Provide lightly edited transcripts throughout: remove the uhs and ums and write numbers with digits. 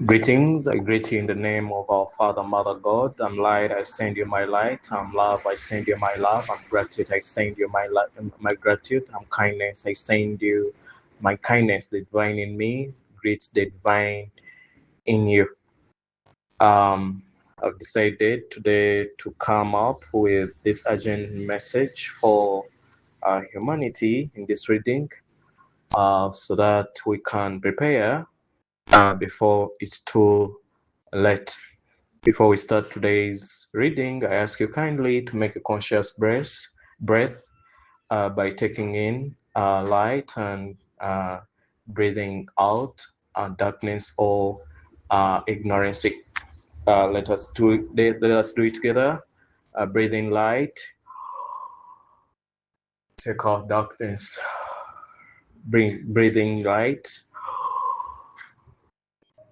Greetings, I greet you in the name of our Father, Mother God. I'm light, I send you my light. I'm love, I send you my love. I'm gratitude, I send you my gratitude. I'm kindness, I send you my kindness. The divine in me greets the divine in you. I've decided today to come up with this urgent message for humanity in this reading, so that we can prepare before it's too late. Before we start today's reading, I ask you kindly to make a conscious breath by taking in light and breathing out darkness or ignorance. Let us do it together. Breathe in light, take out darkness. Breathe in light,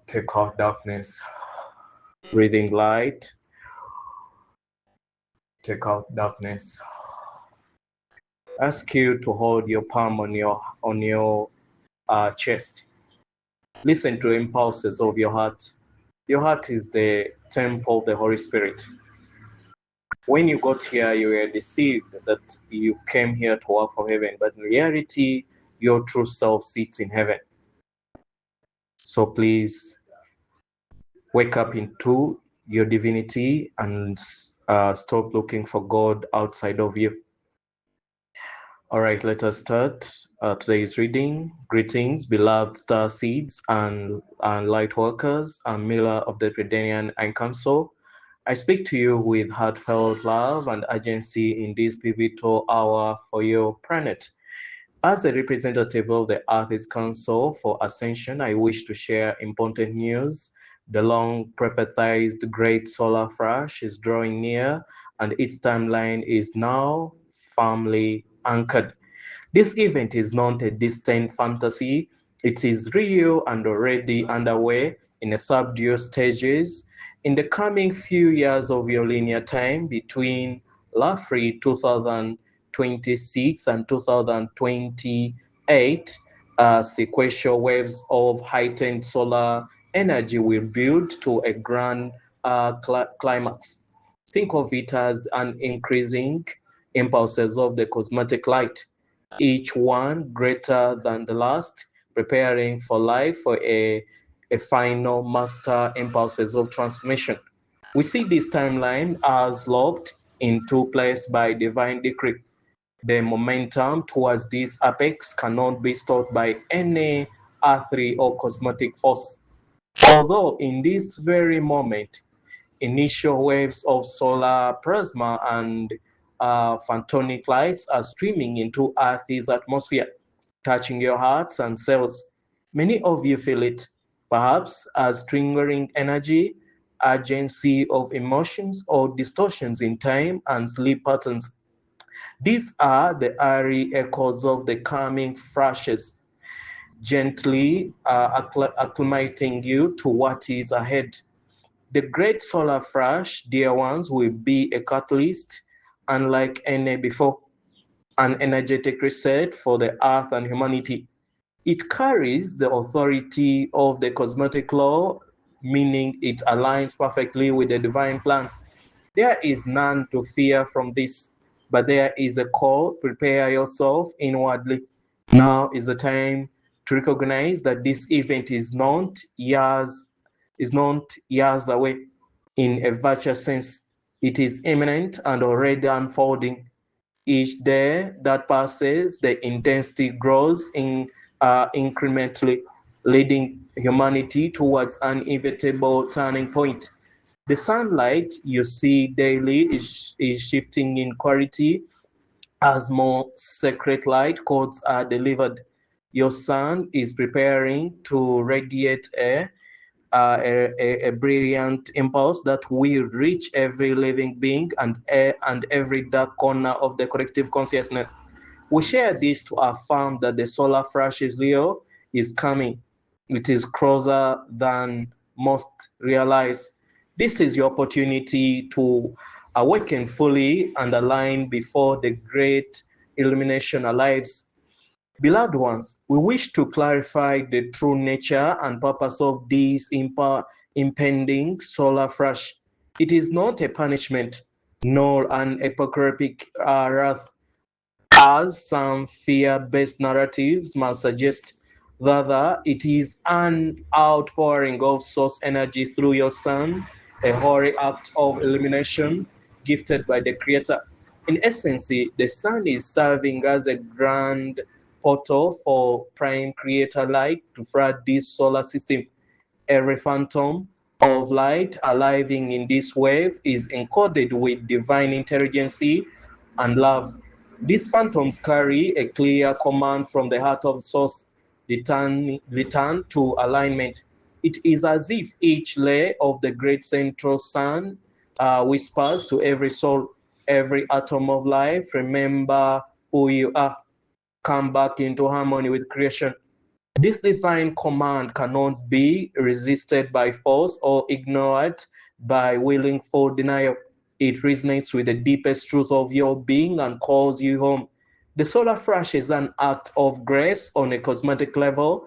take out darkness. Breathing light, take out darkness. Ask you to hold your palm on your chest. Listen to impulses of your heart. Your heart is the temple of the Holy Spirit. When you got here, you were deceived that you came here to work for heaven, but in reality, your true self sits in heaven. So please wake up into your divinity and stop looking for God outside of you. All right, let us start today's reading. Greetings, beloved star seeds and light workers and miller of the Redanian and Council. I speak to you with heartfelt love and urgency in this pivotal hour for your planet. As a representative of the Earth's Council for Ascension, I wish to share important news. The long prophesied great solar flash is drawing near, and its timeline is now firmly anchored. This event is not a distant fantasy. It is real and already underway in a subdued stages. In the coming few years of your linear time between roughly 2026 and 2028, sequential waves of heightened solar energy will build to a grand climax. Think of it as an increasing impulses of the cosmetic light, each one greater than the last, preparing for life for a final master impulses of transformation. We see this timeline as locked into place by divine decree. The momentum towards this apex cannot be stopped by any earthly or cosmetic force. Although in this very moment, initial waves of solar plasma and photonic lights are streaming into Earth's atmosphere, touching your hearts and cells. Many of you feel it, perhaps as triggering energy, urgency of emotions, or distortions in time and sleep patterns. These are the airy echoes of the coming flashes, gently acclimating you to what is ahead. The great solar flash, dear ones, will be a catalyst unlike any before, an energetic reset for the earth and humanity. It carries the authority of the cosmetic law, meaning it aligns perfectly with the divine plan. There is none to fear from this, but there is a call: prepare yourself inwardly. Now is the time to recognize that this event is not years away. In a virtual sense, it is imminent and already unfolding. Each day that passes, the intensity grows incrementally, leading humanity towards an inevitable turning point. The sunlight you see daily is shifting in quality as more sacred light codes are delivered. Your sun is preparing to radiate a brilliant impulse that will reach every living being and every dark corner of the collective consciousness. We share this to affirm that the solar flash is real, is coming. It is closer than most realize. This is your opportunity to awaken fully and align before the great illumination arrives. Beloved ones, we wish to clarify the true nature and purpose of this impending solar flash. It is not a punishment, nor an apocalyptic wrath, as some fear-based narratives must suggest. Rather, it is an outpouring of source energy through your sun, a holy act of illumination gifted by the Creator. In essence, the sun is serving as a grand portal for prime creator light to flood this solar system. Every phantom of light arriving in this wave is encoded with divine intelligence and love. These phantoms carry a clear command from the heart of source, return to alignment. It is as if each layer of the great central sun whispers to every soul, every atom of life, remember who you are. Come back into harmony with creation. This divine command cannot be resisted by force or ignored by willful denial. It resonates with the deepest truth of your being and calls you home. The solar flash is an act of grace on a cosmetic level.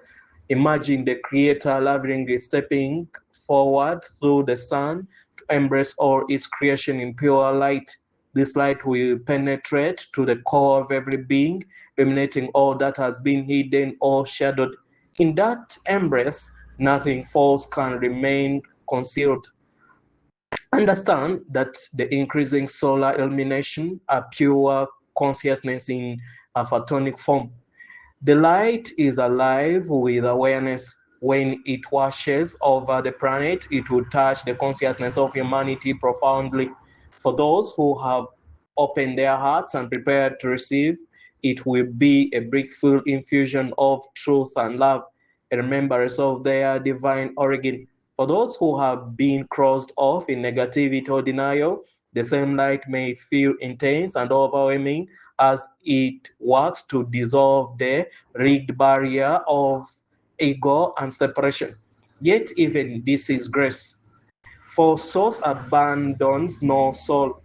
Imagine the Creator lovingly stepping forward through the sun to embrace all its creation in pure light. This light will penetrate to the core of every being, illuminating all that has been hidden or shadowed. In that embrace, nothing false can remain concealed. Understand that the increasing solar illumination are pure consciousness in a photonic form. The light is alive with awareness. When it washes over the planet, it will touch the consciousness of humanity profoundly. For those who have opened their hearts and prepared to receive, it will be a breakthrough infusion of truth and love, a remembrance of their divine origin. For those who have been crossed off in negativity or denial, the same light may feel intense and overwhelming as it works to dissolve the rigged barrier of ego and separation. Yet, even this is grace. For source abandons no soul.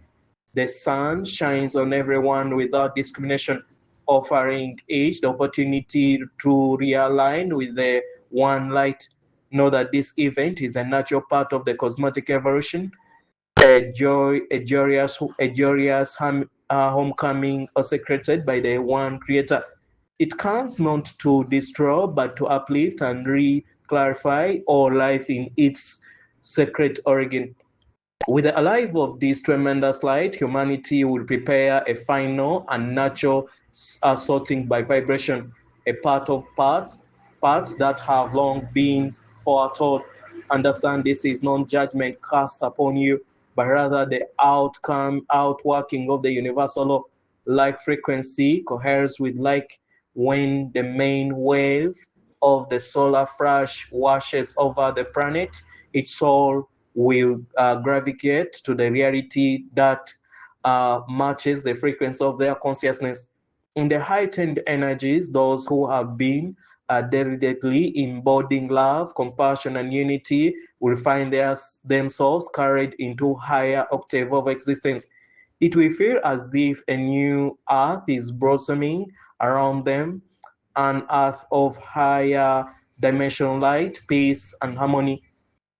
The sun shines on everyone without discrimination, offering each the opportunity to realign with the one light. Know that this event is a natural part of the cosmetic evolution, a joyous homecoming consecrated by the one creator. It comes not to destroy, but to uplift and re-clarify all life in its sacred origin. With the arrival of this tremendous light, humanity will prepare a final and natural sorting by vibration, a part of paths that have long been foretold. Understand this is not judgment cast upon you, but rather the outworking of the universal law. Like frequency coheres with like. When the main wave of the solar flash washes over the planet, its soul will gravitate to the reality that matches the frequency of their consciousness. In the heightened energies, those who have been deliberately embodying love, compassion, and unity will find themselves carried into higher octave of existence. It will feel as if a new earth is blossoming around them, an earth of higher dimensional light, peace, and harmony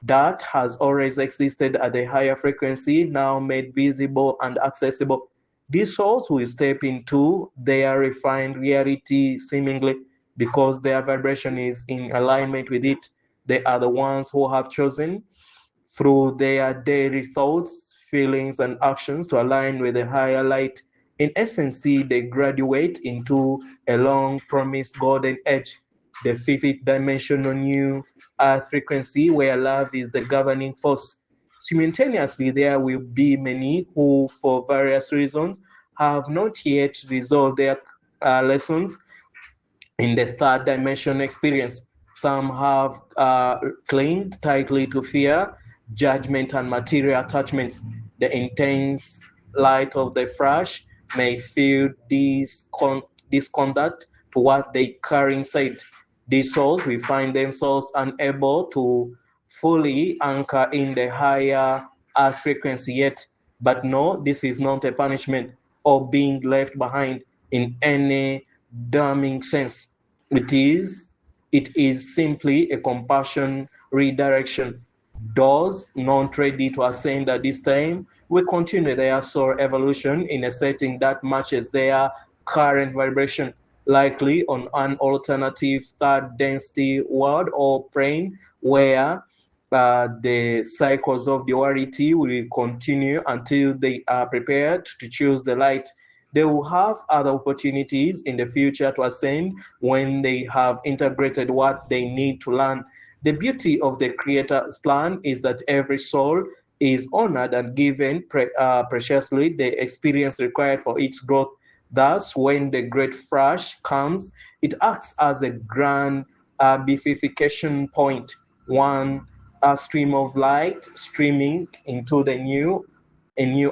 that has always existed at a higher frequency, now made visible and accessible. These souls will step into their refined reality seemingly because their vibration is in alignment with it. They are the ones who have chosen through their daily thoughts, feelings, and actions to align with the higher light. In essence, they graduate into a long promised golden age, the fifth dimensional new earth frequency where love is the governing force. Simultaneously, there will be many who, for various reasons, have not yet resolved their lessons in the third dimension experience. Some have clinged tightly to fear, judgment, and material attachments. The intense light of the flash may feel disconduct to what they carry inside. These souls will find themselves unable to fully anchor in the higher earth frequency yet. But no, this is not a punishment or being left behind in any damning sense. It is, it is simply a compassion redirection. Those not ready to ascend at this time will continue their soul evolution in a setting that matches their current vibration, likely on an alternative third density world or plane where the cycles of duality will continue until they are prepared to choose the light. They will have other opportunities in the future to ascend when they have integrated what they need to learn. The beauty of the Creator's plan is that every soul is honored and given preciously the experience required for its growth. Thus, when the great flash comes, it acts as a grand bifurcation point, one stream of light streaming into a new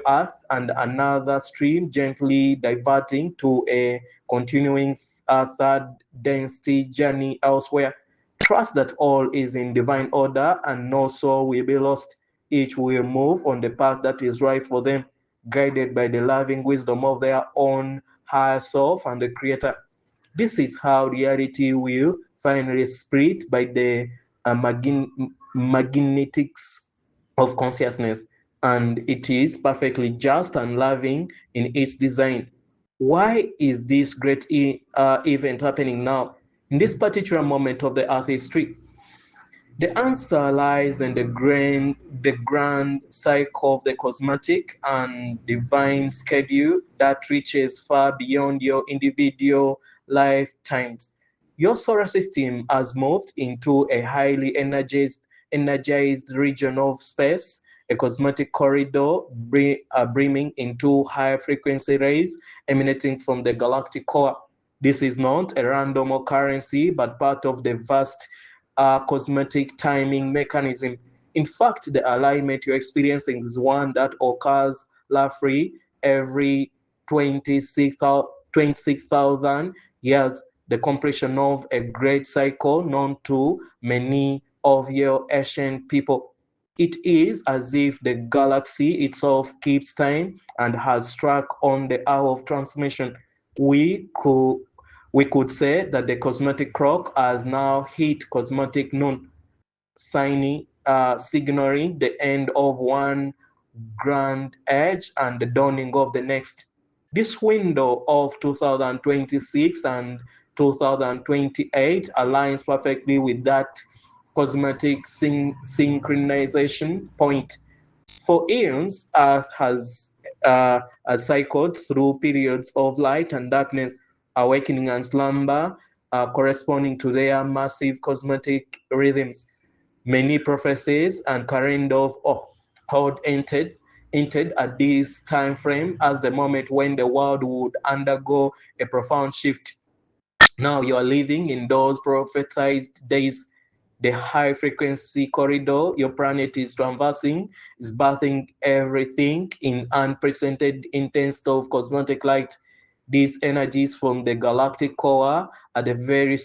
earth, and another stream gently diverting to a continuing third density journey elsewhere. Trust that all is in divine order and no soul will be lost. Each will move on the path that is right for them, guided by the loving wisdom of their own higher self and the Creator. This is how reality will finally split by the magnetics of consciousness, and it is perfectly just and loving in its design. Why is this great event happening now, in this particular moment of the Earth history? The answer lies in the grand cycle of the cosmetic and divine schedule that reaches far beyond your individual lifetimes. Your solar system has moved into a highly energized region of space, a cosmetic corridor brimming into high frequency rays emanating from the galactic core. This is not a random occurrence, but part of the vast cosmetic timing mechanism. In fact, the alignment you're experiencing is one that occurs roughly every 26,000 years, the completion of a great cycle known to many of your ancient people. It is as if the galaxy itself keeps time and has struck on the hour of transformation. We could we could say that the cosmetic clock has now hit cosmetic noon, signaling the end of one grand age and the dawning of the next. This window of 2026 and 2028 aligns perfectly with that cosmetic synchronization point. For eons, Earth has cycled through periods of light and darkness, awakening and slumber, corresponding to their massive cosmetic rhythms. Many prophecies and calendars had hinted at this time frame as the moment when the world would undergo a profound shift. Now you are living in those prophesied days. The high frequency corridor your planet is traversing is bathing everything in unprecedented intense of cosmetic light. These energies from the galactic core are type the very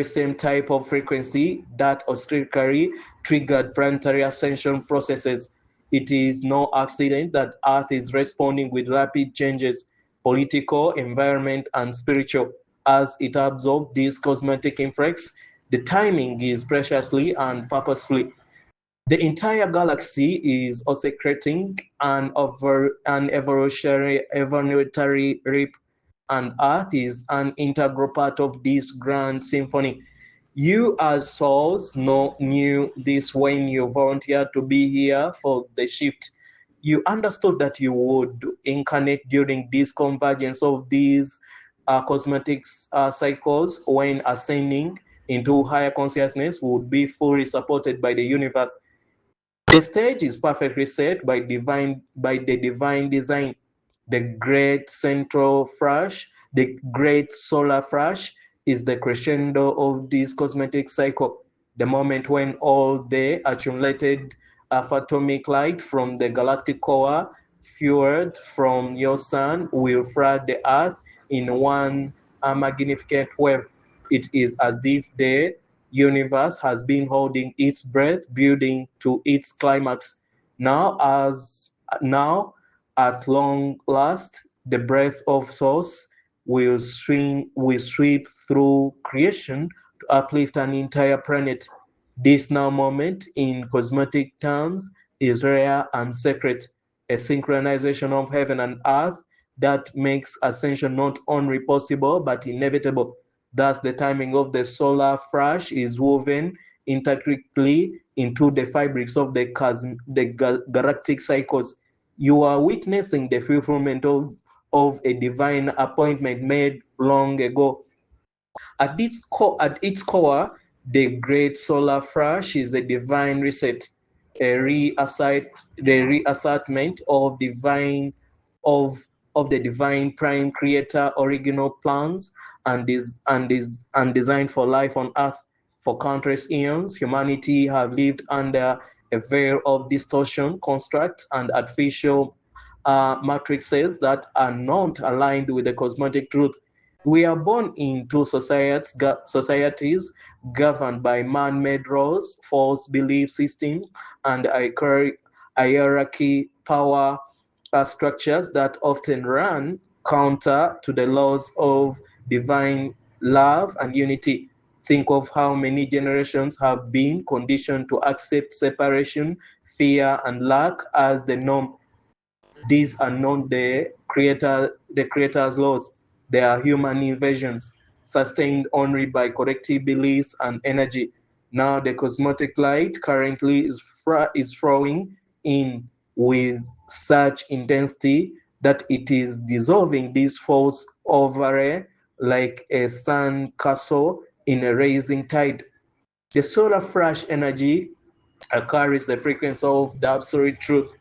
same type of frequency that oscillatory triggered planetary ascension processes. It is no accident that Earth is responding with rapid changes, political, environment, and spiritual. As it absorbs these cosmetic influx, the timing is preciously and purposefully. The entire galaxy is oscillating an evolutionary rip, and Earth is an integral part of this grand symphony. You, as souls, knew this when you volunteered to be here for the shift. You understood that you would incarnate during this convergence of these cosmetic cycles when ascending into higher consciousness would be fully supported by the universe. The stage is perfectly set by the divine design. The great central flash, the great solar flash, is the crescendo of this cosmetic cycle, the moment when all the accumulated atomic light from the galactic core, fueled from your sun, will flood the earth in one magnificent wave. It is as if the universe has been holding its breath, building to its climax. Now, as now, at long last, The breath of source will sweep through creation to uplift an entire planet. This now moment, in cosmetic terms, is rare and sacred, a synchronization of heaven and earth that makes ascension not only possible but inevitable. Thus, the timing of the solar flash is woven intricately into the fabrics of the galactic cycles. You are witnessing the fulfillment of a divine appointment made long ago. At its core, the great solar flash is a divine reset, the reassertment of of the divine prime creator original plans and design for life on earth. For countless eons, humanity have lived under a veil of distortion, constructs, and artificial matrices that are not aligned with the cosmetic truth. We are born into societies governed by man-made laws, false belief systems, and hierarchy power structures that often run counter to the laws of divine love and unity. Think of how many generations have been conditioned to accept separation, fear, and lack as the norm. These are not the creator's laws. They are human inventions, sustained only by collective beliefs and energy. Now the cosmetic light currently is flowing in with such intensity that it is dissolving this false overlay like a sand castle in a rising tide. The solar flash energy carries the frequency of the absolute truth.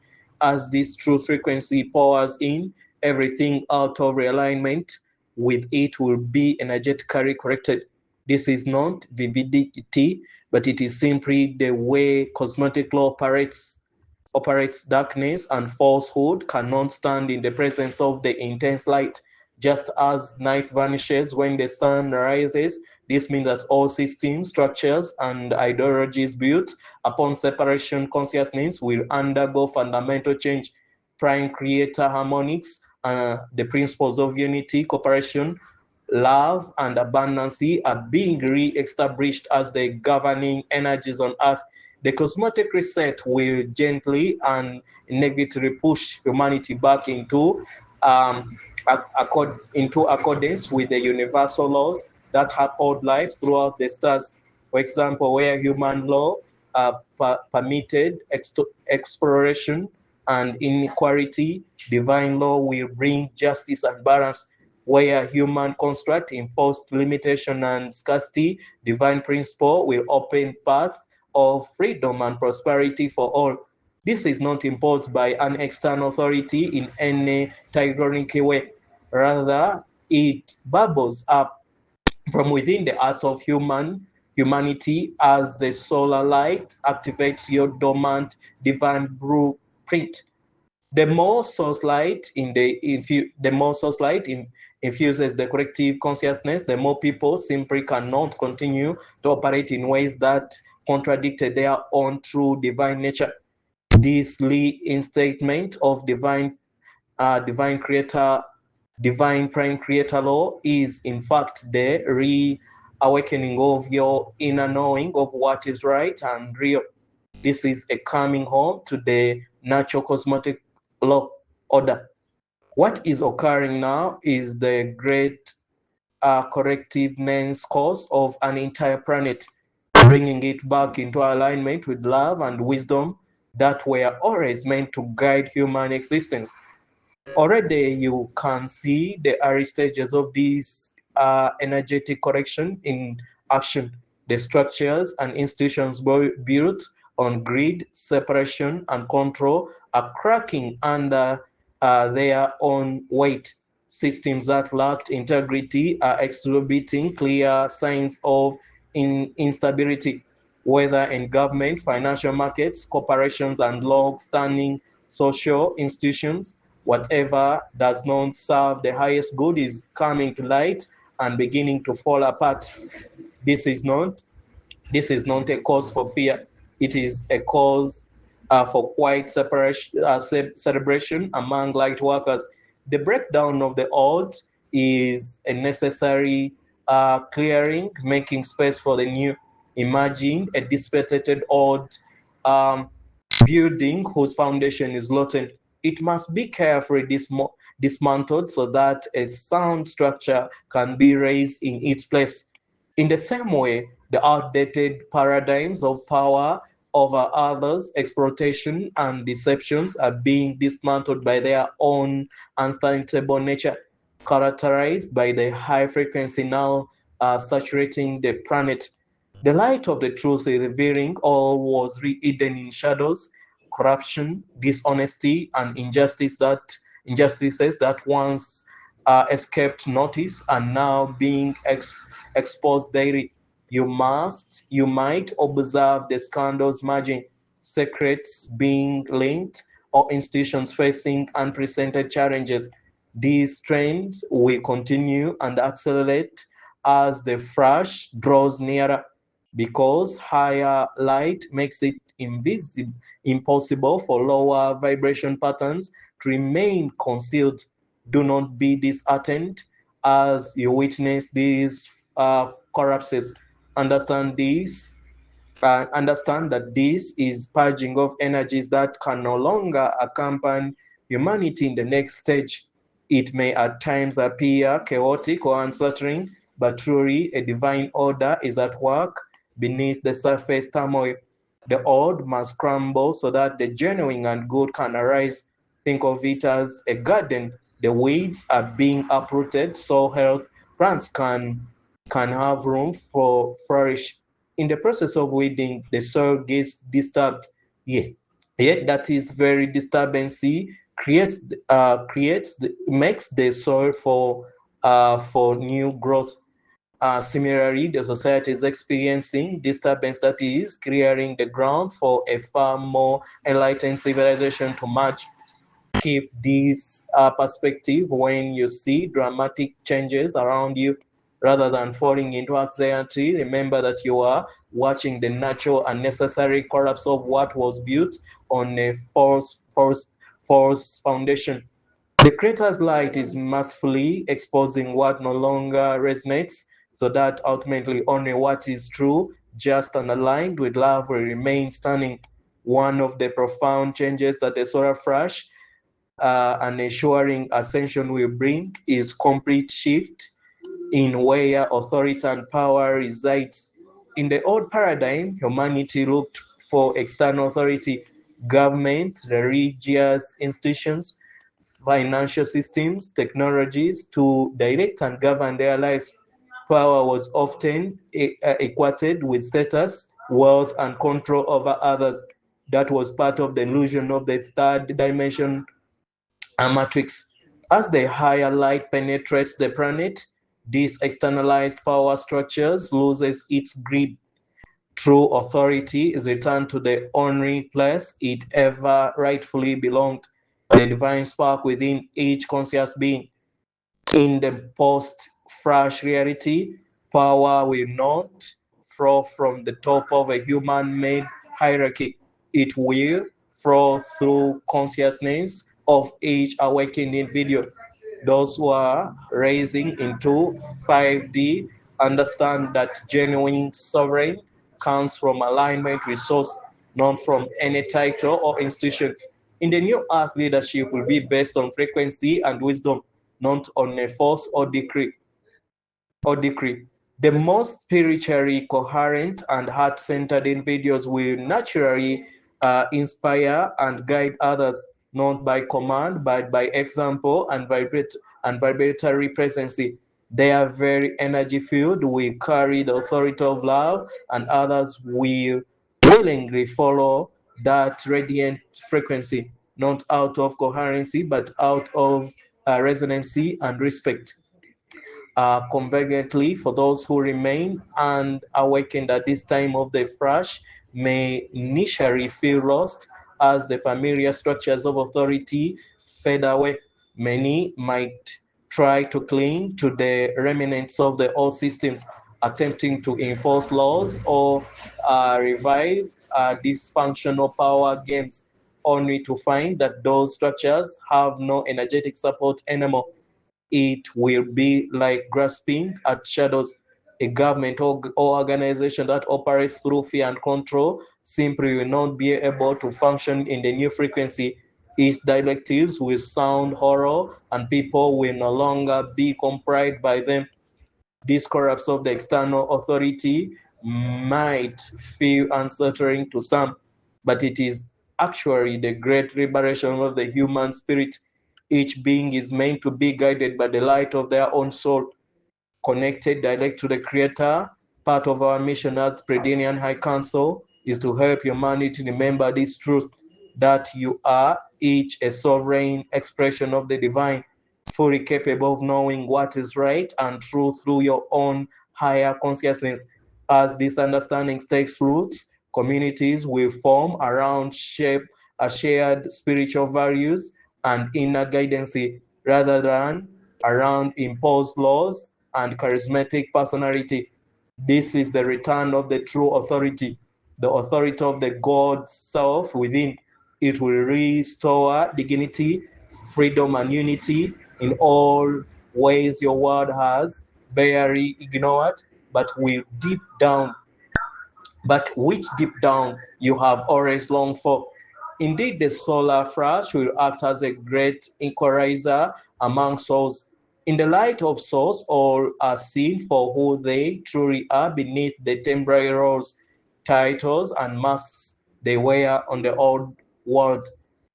As this true frequency powers in, everything out of realignment with it will be energetically corrected. This is not vividity, but it is simply the way cosmetic law operates. Darkness and falsehood cannot stand in the presence of the intense light. Just as night vanishes when the sun rises, this means that all systems, structures, and ideologies built upon separation consciousness will undergo fundamental change. Prime creator harmonics, the principles of unity, cooperation, love, and abundance are being re-established as the governing energies on earth. The cosmetic reset will gently and negatively push humanity back um, into accordance with the universal laws that uphold life throughout the stars. For example, where human law permitted exploration and inequality, divine law will bring justice and balance. Where human construct enforced limitation and scarcity, divine principle will open paths of freedom and prosperity for all. This is not imposed by an external authority in any tyrannical way. Rather, it bubbles up from within the hearts of humanity as the solar light activates your dormant divine blueprint. The more source light infuses the collective consciousness, the more people simply cannot continue to operate in ways that contradicted their own true divine nature. This reinstatement of divine creator, divine prime creator law is in fact the reawakening of your inner knowing of what is right and real. This is a coming home to the natural cosmetic law order. What is occurring now is the great corrective men's course of an entire planet, bringing it back into alignment with love and wisdom that were always meant to guide human existence. Already you can see the early stages of this energetic correction in action. The structures and institutions built on greed, separation, and control are cracking under their own weight. Systems that lacked integrity are exhibiting clear signs of instability, whether in government, financial markets, corporations, and long-standing social institutions. Whatever does not serve the highest good is coming to light and beginning to fall apart. This is not this is not a cause for fear. It is a cause for quiet celebration among light workers. The breakdown of the old is a necessary clearing, making space for the new. Imagine a dissipated old um, building whose foundation is rotten. It must be carefully dismantled so that a sound structure can be raised in its place. In the same way, the outdated paradigms of power over others, exploitation, and deceptions are being dismantled by their own unsustainable nature, characterized by the high frequency now saturating the planet. The light of the truth is revealing all was hidden in shadows, corruption, dishonesty, and injustices that once escaped notice are now being exposed daily. You might observe the scandals merging, secrets being linked, or institutions facing unprecedented challenges. These trends will continue and accelerate as the flash draws nearer because higher light makes it impossible for lower vibration patterns to remain concealed. Do not be disheartened as you witness these collapses. Understand this. Understand that this is purging of energies that can no longer accompany humanity in the next stage. It may at times appear chaotic or uncertain, but truly a divine order is at work beneath the surface turmoil. The old must crumble so that the genuine and good can arise. Think of it as a garden. The weeds are being uprooted so health plants can have room for flourish. In the process of weeding, the soil gets disturbed. Yeah. Yet that is very disturbancy makes the soil for new growth. Similarly, the society is experiencing disturbance that is clearing the ground for a far more enlightened civilization to merge. Keep this perspective when you see dramatic changes around you. Rather than falling into anxiety, remember that you are watching the natural and necessary collapse of what was built on a false foundation. The Creator's light is mercifully exposing what no longer resonates, so that ultimately only what is true, just, and aligned with love will remain standing. One of the profound changes that the solar flash and ensuring ascension will bring is complete shift in where authority and power resides. In the old paradigm, humanity looked for external authority, government, religious institutions, financial systems, technologies to direct and govern their lives. Power was often equated with status, wealth, and control over others. That was part of the illusion of the third dimension matrix. As the higher light penetrates the planet, this externalized power structures loses its grip. True authority is returned to the only place it ever rightfully belonged, the divine spark within each conscious being. In the post-flash reality, power will not flow from the top of a human-made hierarchy. It will flow through consciousness of each awakened individual. Those who are raising into 5D understand that genuine sovereign comes from alignment with source, not from any title or institution. In the new earth, leadership will be based on frequency and wisdom, not on a force or decree. The most spiritually coherent and heart-centered individuals will naturally inspire and guide others, not by command, but by example and vibratory presence. Their very energy field will carry the authority of love, and others will willingly follow that radiant frequency, not out of coherency, but out of resonancy and respect. Convergently, for those who remain and awakened at this time of the flash may initially feel lost as the familiar structures of authority fade away. Many might try to cling to the remnants of the old systems, attempting to enforce laws or revive dysfunctional power games. only to find that those structures have no energetic support anymore. It will be like grasping at shadows. A government or organization that operates through fear and control simply will not be able to function in the new frequency. Its directives will sound horror, and people will no longer be comprised by them. This collapse of the external authority might feel unsettling to some, but it is actually the great liberation of the human spirit. Each being is meant to be guided by the light of their own soul, connected direct to the Creator. Part of our mission as Predinian High Council is to help humanity remember this truth, that you are each a sovereign expression of the divine, fully capable of knowing what is right and true through your own higher consciousness. As this understanding takes root, communities will form around shape a shared spiritual values and inner guidance rather than around imposed laws and charismatic personality. This is the return of the true authority, the authority of the God self within. It will restore dignity, freedom, and unity in all ways your world has barely ignored, but will deep down but which deep down you have always longed for. Indeed, the solar flash will act as a great equalizer among souls. In the light of souls, all are seen for who they truly are beneath the temporary roles, titles, and masks they wear on the old world.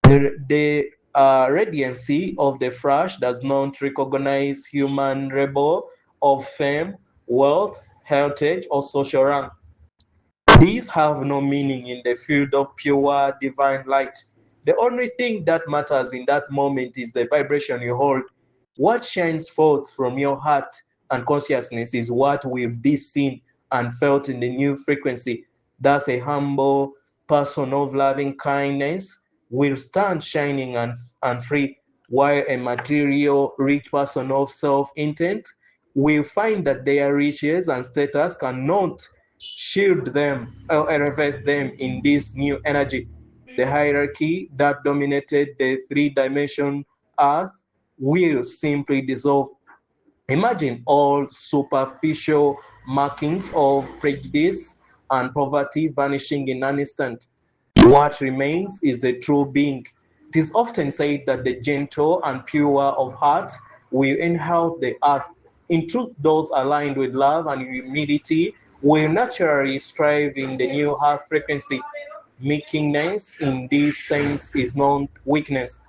The radiancy of the flash does not recognize human rebel of fame, wealth, heritage, or social rank. These have no meaning in the field of pure divine light. The only thing that matters in that moment is the vibration you hold. What shines forth from your heart and consciousness is what will be seen and felt in the new frequency. Thus, a humble person of loving kindness will stand shining and free, while a material rich person of self intent will find that their riches and status cannot shield them or elevate them in this new energy. The hierarchy that dominated the three-dimension earth will simply dissolve. Imagine all superficial markings of prejudice and poverty vanishing in an instant. What remains is the true being. It is often said that the gentle and pure of heart will inherit the earth. In truth, those aligned with love and humility will naturally strive in the new earth frequency. Meekness in this sense is not weakness,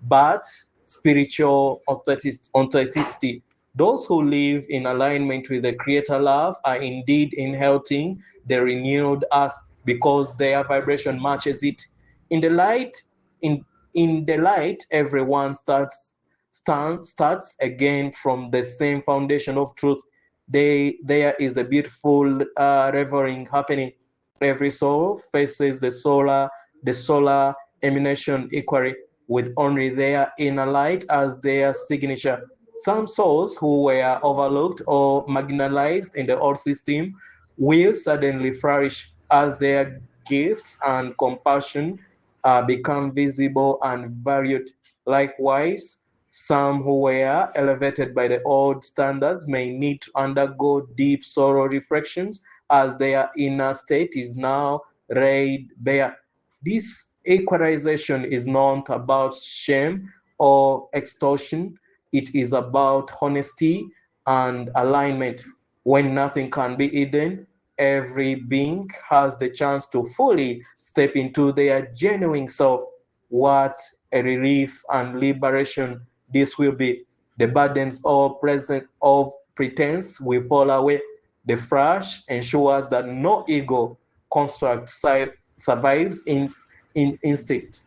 but spiritual authenticity. Those who live in alignment with the Creator love are indeed inheriting the renewed earth because their vibration matches it. In the light, in in the light, everyone starts again from the same foundation of truth. There is a beautiful reveling happening. Every soul faces the solar emanation equally, with only their inner light as their signature. Some souls who were overlooked or marginalized in the old system will suddenly flourish as their gifts and compassion become visible and valued. Likewise, some who were elevated by the old standards may need to undergo deep sorrow reflections as their inner state is now laid bare. This equalization is not about shame or extortion, it is about honesty and alignment. When nothing can be hidden, every being has the chance to fully step into their genuine self. What a relief and liberation this will be. The burdens of present of pretense will fall away. The flash ensures that no ego construct survives in instinct.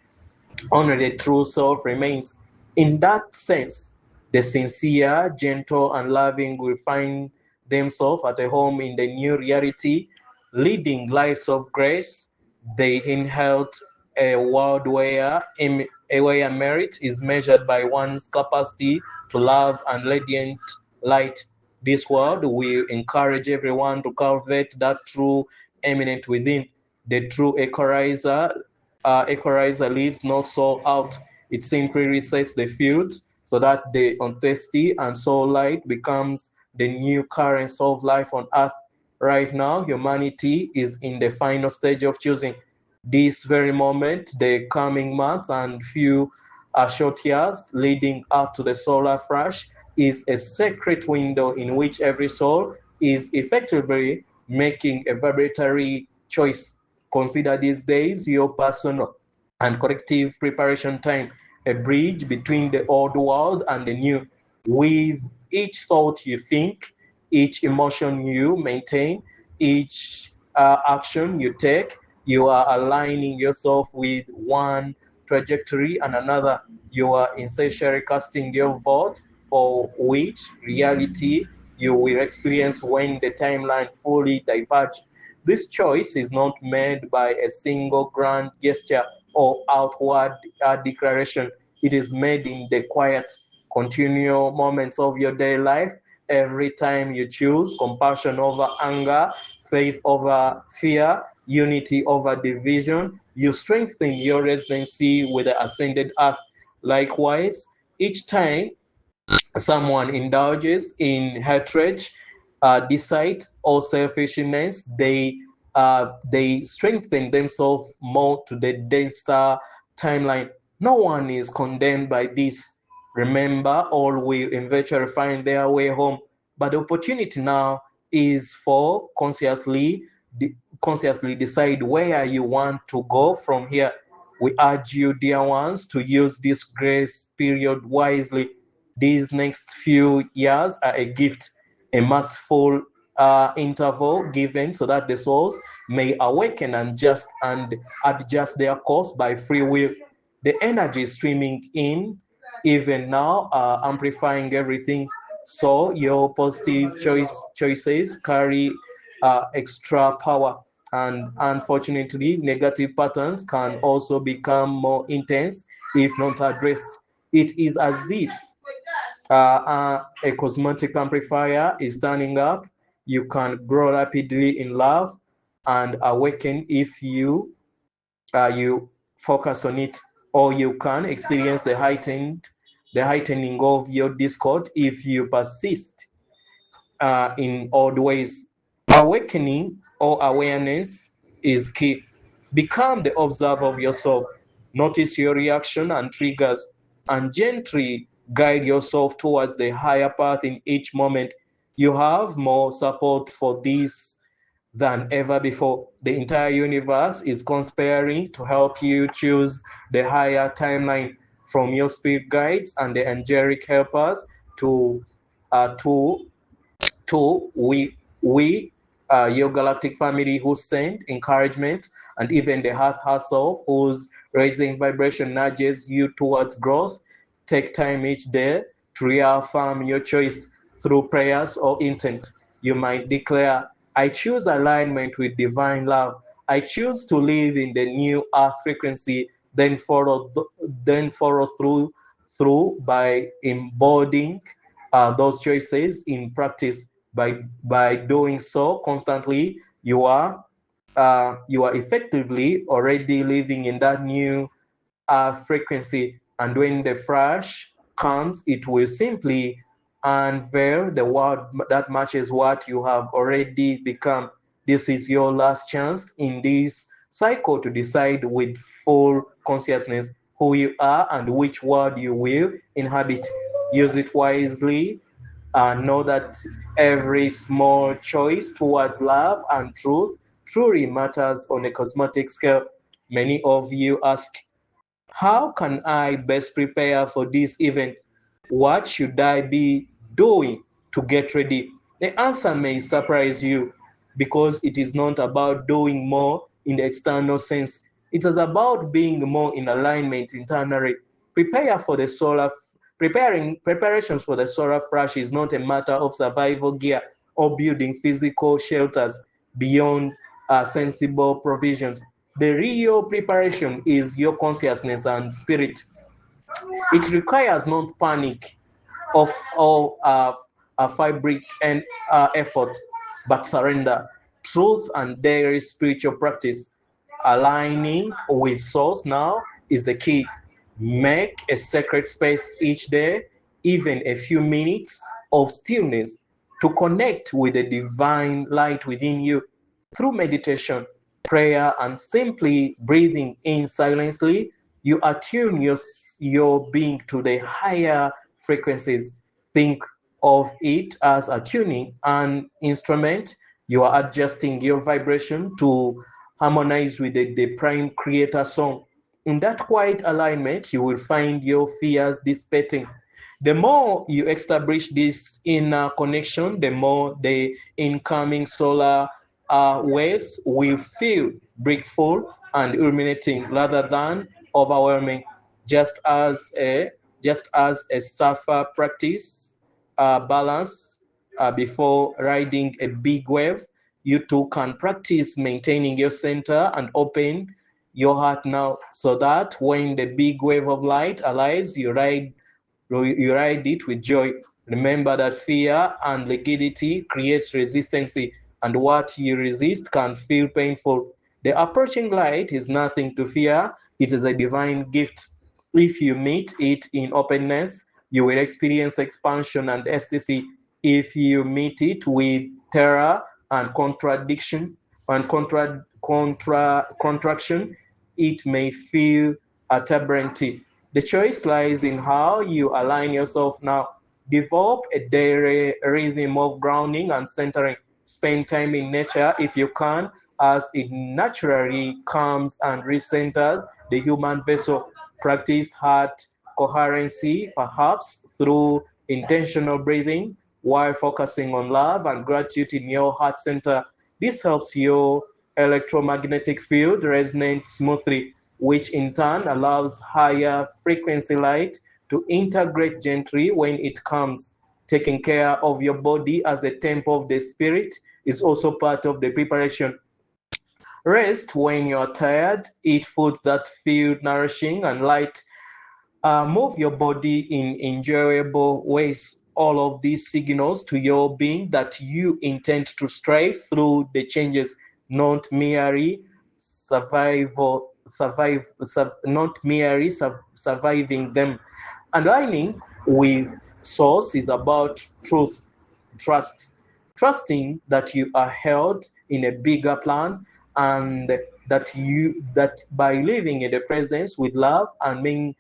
Only the true self remains. In that sense, the sincere, gentle, and loving will find themselves at a home in the new reality, leading lives of grace. They inherit a world where merit is measured by one's capacity to love and radiant light. This world will encourage everyone to cultivate that true eminent within, the true equalizer Equalizer leaves no soul out. It simply resets the field so that the untesty and soul light becomes the new current of life on Earth. Right now, humanity is in the final stage of choosing. This very moment, the coming months and few short years leading up to the solar flash is a sacred window in which every soul is effectively making a vibratory choice. Consider these days your personal and collective preparation time, a bridge between the old world and the new. With each thought you think, each emotion you maintain, each action you take, you are aligning yourself with one trajectory and another. You are essentially casting your vote for which reality you will experience when the timeline fully diverges. This choice is not made by a single grand gesture or outward declaration. It is made in the quiet, continual moments of your daily life. Every time you choose compassion over anger, faith over fear, unity over division, you strengthen your residency with the ascended earth. Likewise, each time someone indulges in hatred, deceit, or selfishness, they strengthen themselves more to the denser timeline. No one is condemned by this. Remember, all will eventually find their way home. But the opportunity now is for consciously decide where you want to go from here. We urge you, dear ones, to use this grace period wisely. These next few years are a gift, a merciful interval given so that the souls may awaken and adjust their course by free will. The energy streaming in even now amplifying everything. So your positive choices carry extra power. And unfortunately, negative patterns can also become more intense if not addressed. It is as if a cosmetic amplifier is turning up. You can grow rapidly in love and awaken if you focus on it, or you can experience the heightening of your discord if you persist in odd ways. Awakening or awareness is key. Become the observer of yourself. Notice your reaction and triggers, and gently guide yourself towards the higher path in each moment. You have more support for this than ever before. The entire universe is conspiring to help you choose the higher timeline, from your spirit guides and the angelic helpers to uh, to to your galactic family who send encouragement, and even the heart herself whose raising vibration nudges you towards growth. Take time each day to reaffirm your choice through prayers or intent. You might declare, I choose alignment with divine love. I choose to live in the new earth frequency, then follow through by embodying those choices in practice. By doing so constantly, you are effectively already living in that new frequency. And when the flash comes, it will simply unveil the world that matches what you have already become. This is your last chance in this cycle to decide with full consciousness who you are and which world you will inhabit. Use it wisely. Know that every small choice towards love and truth truly matters on a cosmetic scale. Many of you ask, how can I best prepare for this event? What should I be doing to get ready? The answer may surprise you, because it is not about doing more in the external sense. It is about being more in alignment internally. Prepare for the solar Preparations for the solar flash is not a matter of survival gear or building physical shelters beyond sensible provisions. The real preparation is your consciousness and spirit. It requires not panic of all fabric and effort, but surrender, truth, and daily spiritual practice. Aligning with source now is the key. Make a sacred space each day, even a few minutes of stillness, to connect with the divine light within you. Through meditation, prayer, and simply breathing in silently, you attune your being to the higher frequencies. Think of it as attuning an instrument. You are adjusting your vibration to harmonize with the prime creator song. In that quiet alignment, you will find your fears dissipating. The more you establish this inner connection, the more the incoming solar waves will feel breakful and illuminating rather than overwhelming. Just as a surfer practice balance before riding a big wave, you too can practice maintaining your center and open your heart now, so that when the big wave of light arrives, you ride it with joy. Remember that fear and rigidity creates resistance, and what you resist can feel painful. The approaching light is nothing to fear, it is a divine gift. If you meet it in openness, you will experience expansion and ecstasy. If you meet it with terror and contradiction and contraction, it may feel aberrant. The choice lies in how you align yourself now. Develop a daily rhythm of grounding and centering. Spend time in nature if you can, as it naturally calms and recenters the human vessel. Practice heart coherency, perhaps through intentional breathing, while focusing on love and gratitude in your heart center. This helps your electromagnetic field resonate smoothly, which in turn allows higher frequency light to integrate gently when it comes. Taking care of your body as a temple of the spirit is also part of the preparation. Rest when you're tired, eat foods that feel nourishing and light, move your body in enjoyable ways. All of these signals to your being that you intend to strive through the changes, not merely surviving them. Aligning with source is about truth, trust, trusting that you are held in a bigger plan, and that by living in the presence with love and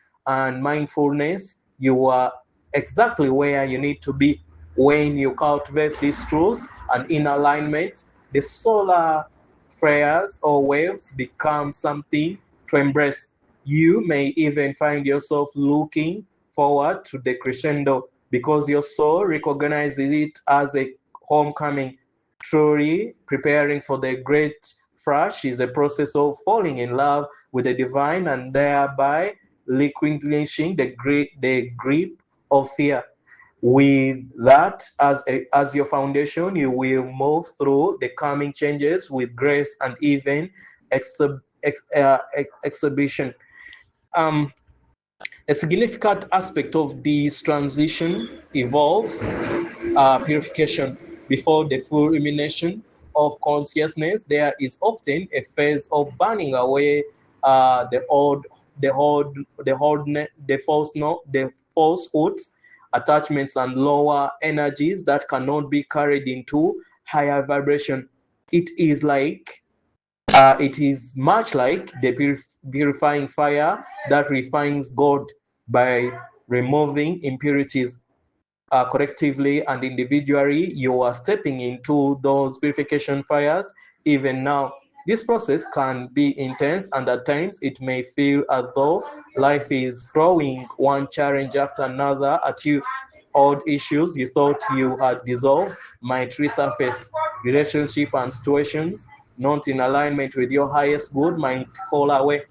mindfulness, you are exactly where you need to be. When you cultivate this truth and in alignment, the solar flares or waves become something to embrace. You may even find yourself looking forward to the crescendo because your soul recognizes it as a homecoming. Truly preparing for the great flash is a process of falling in love with the divine and thereby relinquishing the grip of fear. With that as your foundation, you will move through the coming changes with grace and even exhibition. Um, a significant aspect of this transition involves purification. Before the full illumination of consciousness, there is often a phase of burning away the old, the false, no, the falsehoods, attachments, and lower energies that cannot be carried into higher vibration. It is much like the purifying fire that refines gold by removing impurities. Collectively and individually, you are stepping into those purification fires even now. This process can be intense, and at times it may feel as though life is throwing one challenge after another at you. Old issues you thought you had dissolved might resurface. Relationship and situations not in alignment with your highest good might fall away.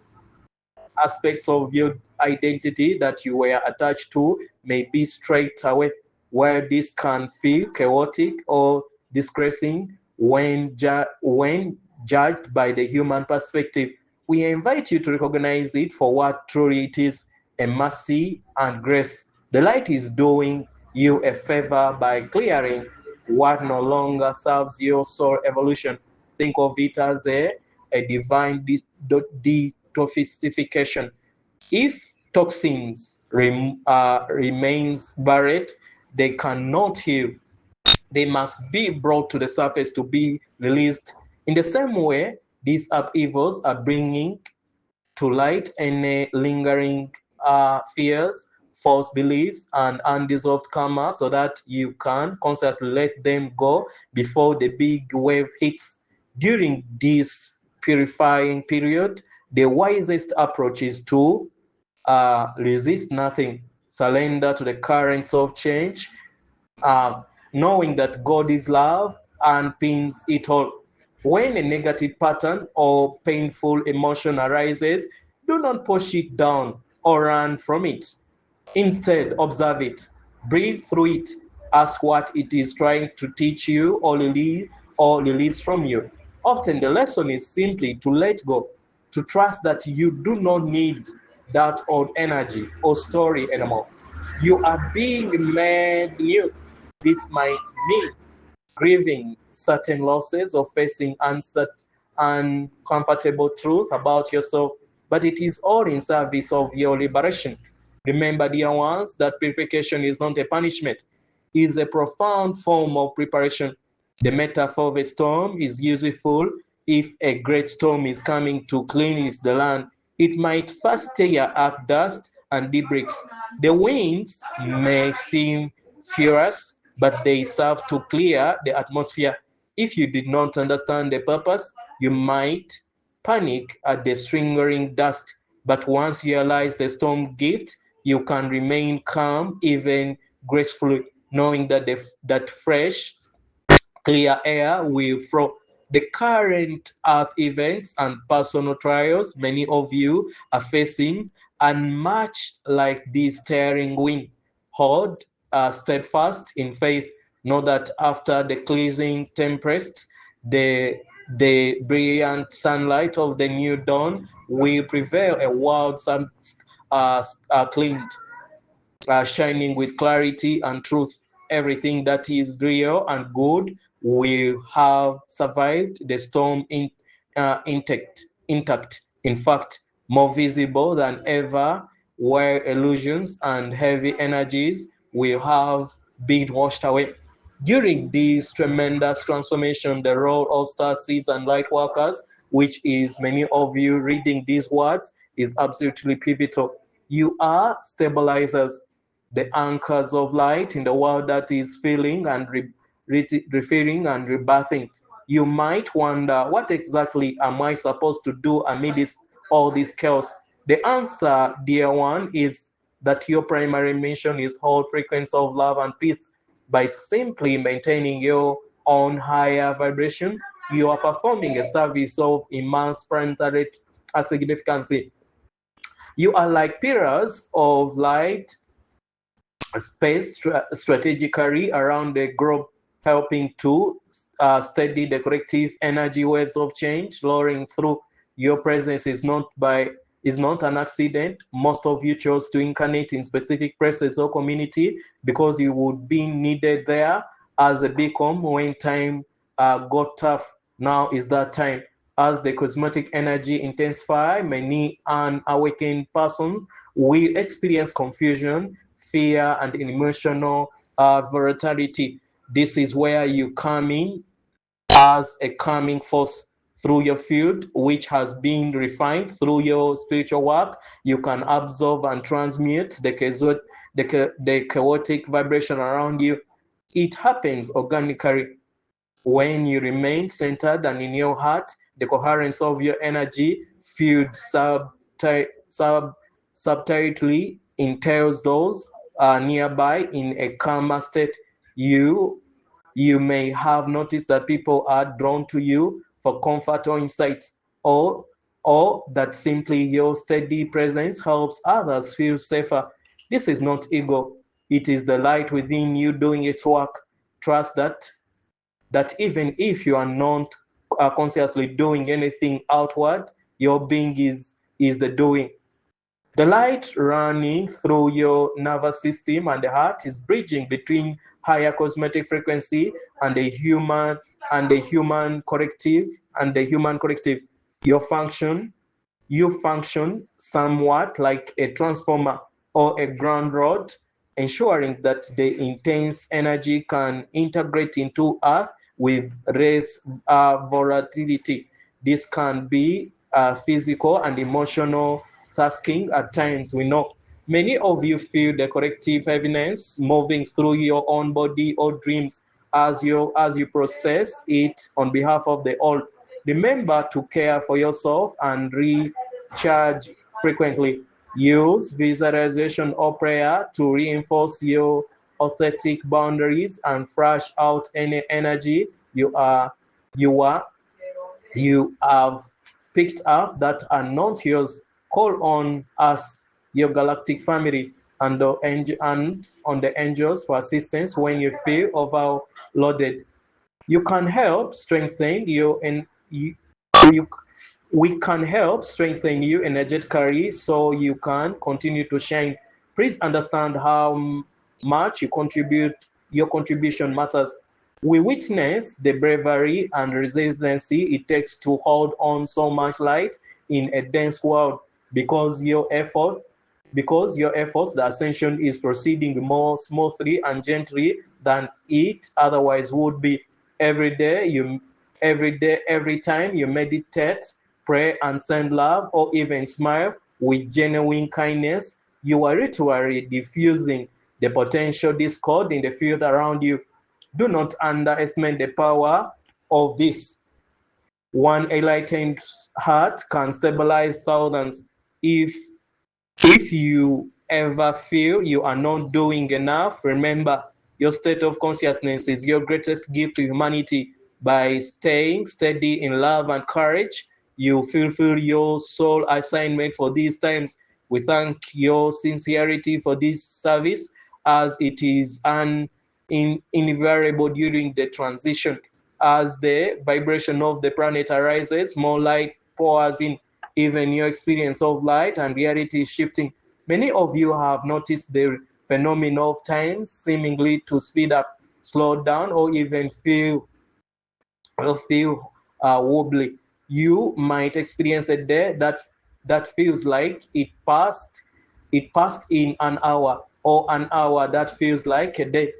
Aspects of your identity that you were attached to may be straight away, where this can feel chaotic or disgracing when judged by the human perspective. We invite you to recognize it for what truly it is, a mercy and grace. The light is doing you a favor by clearing what no longer serves your soul evolution. Think of it as a a divine detoxification. If toxins remains buried, they cannot heal. They must be brought to the surface to be released. In the same way, these upheavals are bringing to light any lingering fears, false beliefs, and undeserved karma so that you can consciously let them go before the big wave hits. During this purifying period, the wisest approach is to resist nothing, surrender to the currents of change, uh, knowing that God is love and pins it all. When a negative pattern or painful emotion arises, do not push it down or run from it. Instead, observe it, breathe through it, ask what it is trying to teach you or release from you. Often the lesson is simply to let go, to trust that you do not need that old energy or story anymore. You are being made new. This might mean grieving certain losses or facing uncomfortable truth about yourself, but it is all in service of your liberation. Remember, dear ones, that purification is not a punishment, it is a profound form of preparation. The metaphor of a storm is useful. If a great storm is coming to cleanse the land, it might first tear up dust and debris. The winds may seem furious, but they serve to clear the atmosphere. If you did not understand the purpose, you might panic at the lingering dust. But once you realize the storm gift, you can remain calm, even gracefully, knowing that that fresh clear air will flow. The current earth events and personal trials many of you are facing, and much like this tearing wind, hold steadfast in faith. Know that after the cleansing tempest, the the brilliant sunlight of the new dawn will prevail. A world cleaned, shining with clarity and truth. Everything that is real and good will have survived the storm intact. In fact, more visible than ever, where illusions and heavy energies will have been washed away. During this tremendous transformation, the role of star seeds and light workers, which is many of you reading these words, is absolutely pivotal. You are stabilizers, the anchors of light in the world that is feeling and referring and rebirthing. You might wonder, what exactly am I supposed to do amidst all this chaos? The answer, dear one, is that your primary mission is hold frequency of love and peace. By simply maintaining your own higher vibration, you are performing a service of immense planetary significance. You are like pillars of light spaced strategically around the globe, helping to steady the collective energy waves of change flowing through. Your presence is not an accident. Most of you chose to incarnate in specific places or community because you would be needed there as a beacon when time got tough. Now is that time. As the cosmetic energy intensify, many unawakened persons will experience confusion, fear, and emotional volatility. This is where you come in as a calming force through your field, which has been refined through your spiritual work. You can absorb and transmute the chaotic vibration around you. It happens organically when you remain centered and in your heart. The coherence of your energy field subtly entails those nearby in a calmer state. You you may have noticed that people are drawn to you for comfort or insight, or that simply your steady presence helps others feel safer. This is not ego. It is the light within you doing its work. Trust that even if you are not consciously doing anything outward, your being is the doing. The light running through your nervous system and the heart is bridging between higher cosmetic frequency and the human corrective. Your function you function somewhat like a transformer or a ground rod, ensuring that the intense energy can integrate into Earth with less volatility. This can be physical and emotional tasking at times. We know many of you feel the collective heaviness moving through your own body or dreams as you process it on behalf of the all. Remember to care for yourself and recharge frequently. Use visualization or prayer to reinforce your authentic boundaries and flush out any energy you are you have picked up that are not yours. Call on us, your galactic family, and on the angels for assistance when you feel overloaded. You can help strengthen you and you we can help strengthen you energetically so you can continue to shine. Please understand how much your contribution matters. We witness the bravery and resiliency it takes to hold on so much light in a dense world. Because your efforts, the ascension is proceeding more smoothly and gently than it otherwise would be. Every day, every time you meditate, pray, and send love, or even smile with genuine kindness, you are literally diffusing the potential discord in the field around you. Do not underestimate the power of this. One enlightened heart can stabilize thousands. If you ever feel you are not doing enough, remember your state of consciousness is your greatest gift to humanity. By staying steady in love and courage, you fulfill your soul assignment for these times. We thank your sincerity for this service as it is invariable during the transition. As the vibration of the planet arises, more light pours in. Even your experience of light and reality is shifting. Many of you have noticed the phenomenon of time seemingly to speed up, slow down, or even feel wobbly. You might experience a day that feels like it passed in an hour, or an hour that feels like a day.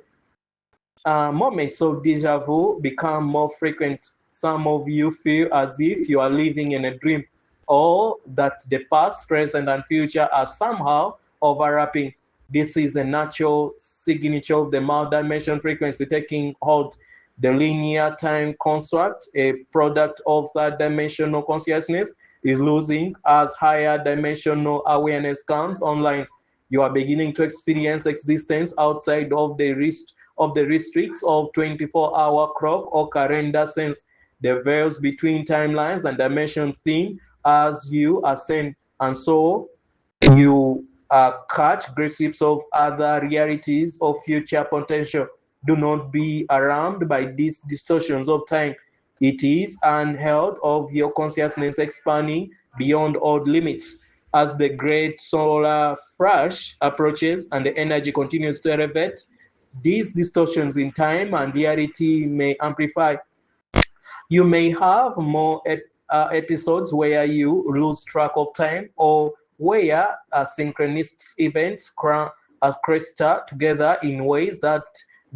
Moments of deja vu become more frequent. Some of you feel as if you are living in a dream, or that the past, present, and future are somehow overlapping. This is a natural signature of the multi-dimension frequency taking hold. The linear time construct, a product of that dimensional consciousness, is losing as higher dimensional awareness comes online. You are beginning to experience existence outside of the restricts of 24-hour clock or calendar sense. The veils between timelines and dimension thin as you ascend, and so you catch glimpses of other realities of future potential. Do not be alarmed by these distortions of time. It is unheard of your consciousness expanding beyond old limits. As the great solar flash approaches and the energy continues to elevate, these distortions in time and reality may amplify. You may have more episodes where you lose track of time, or where synchronous events cluster together in ways that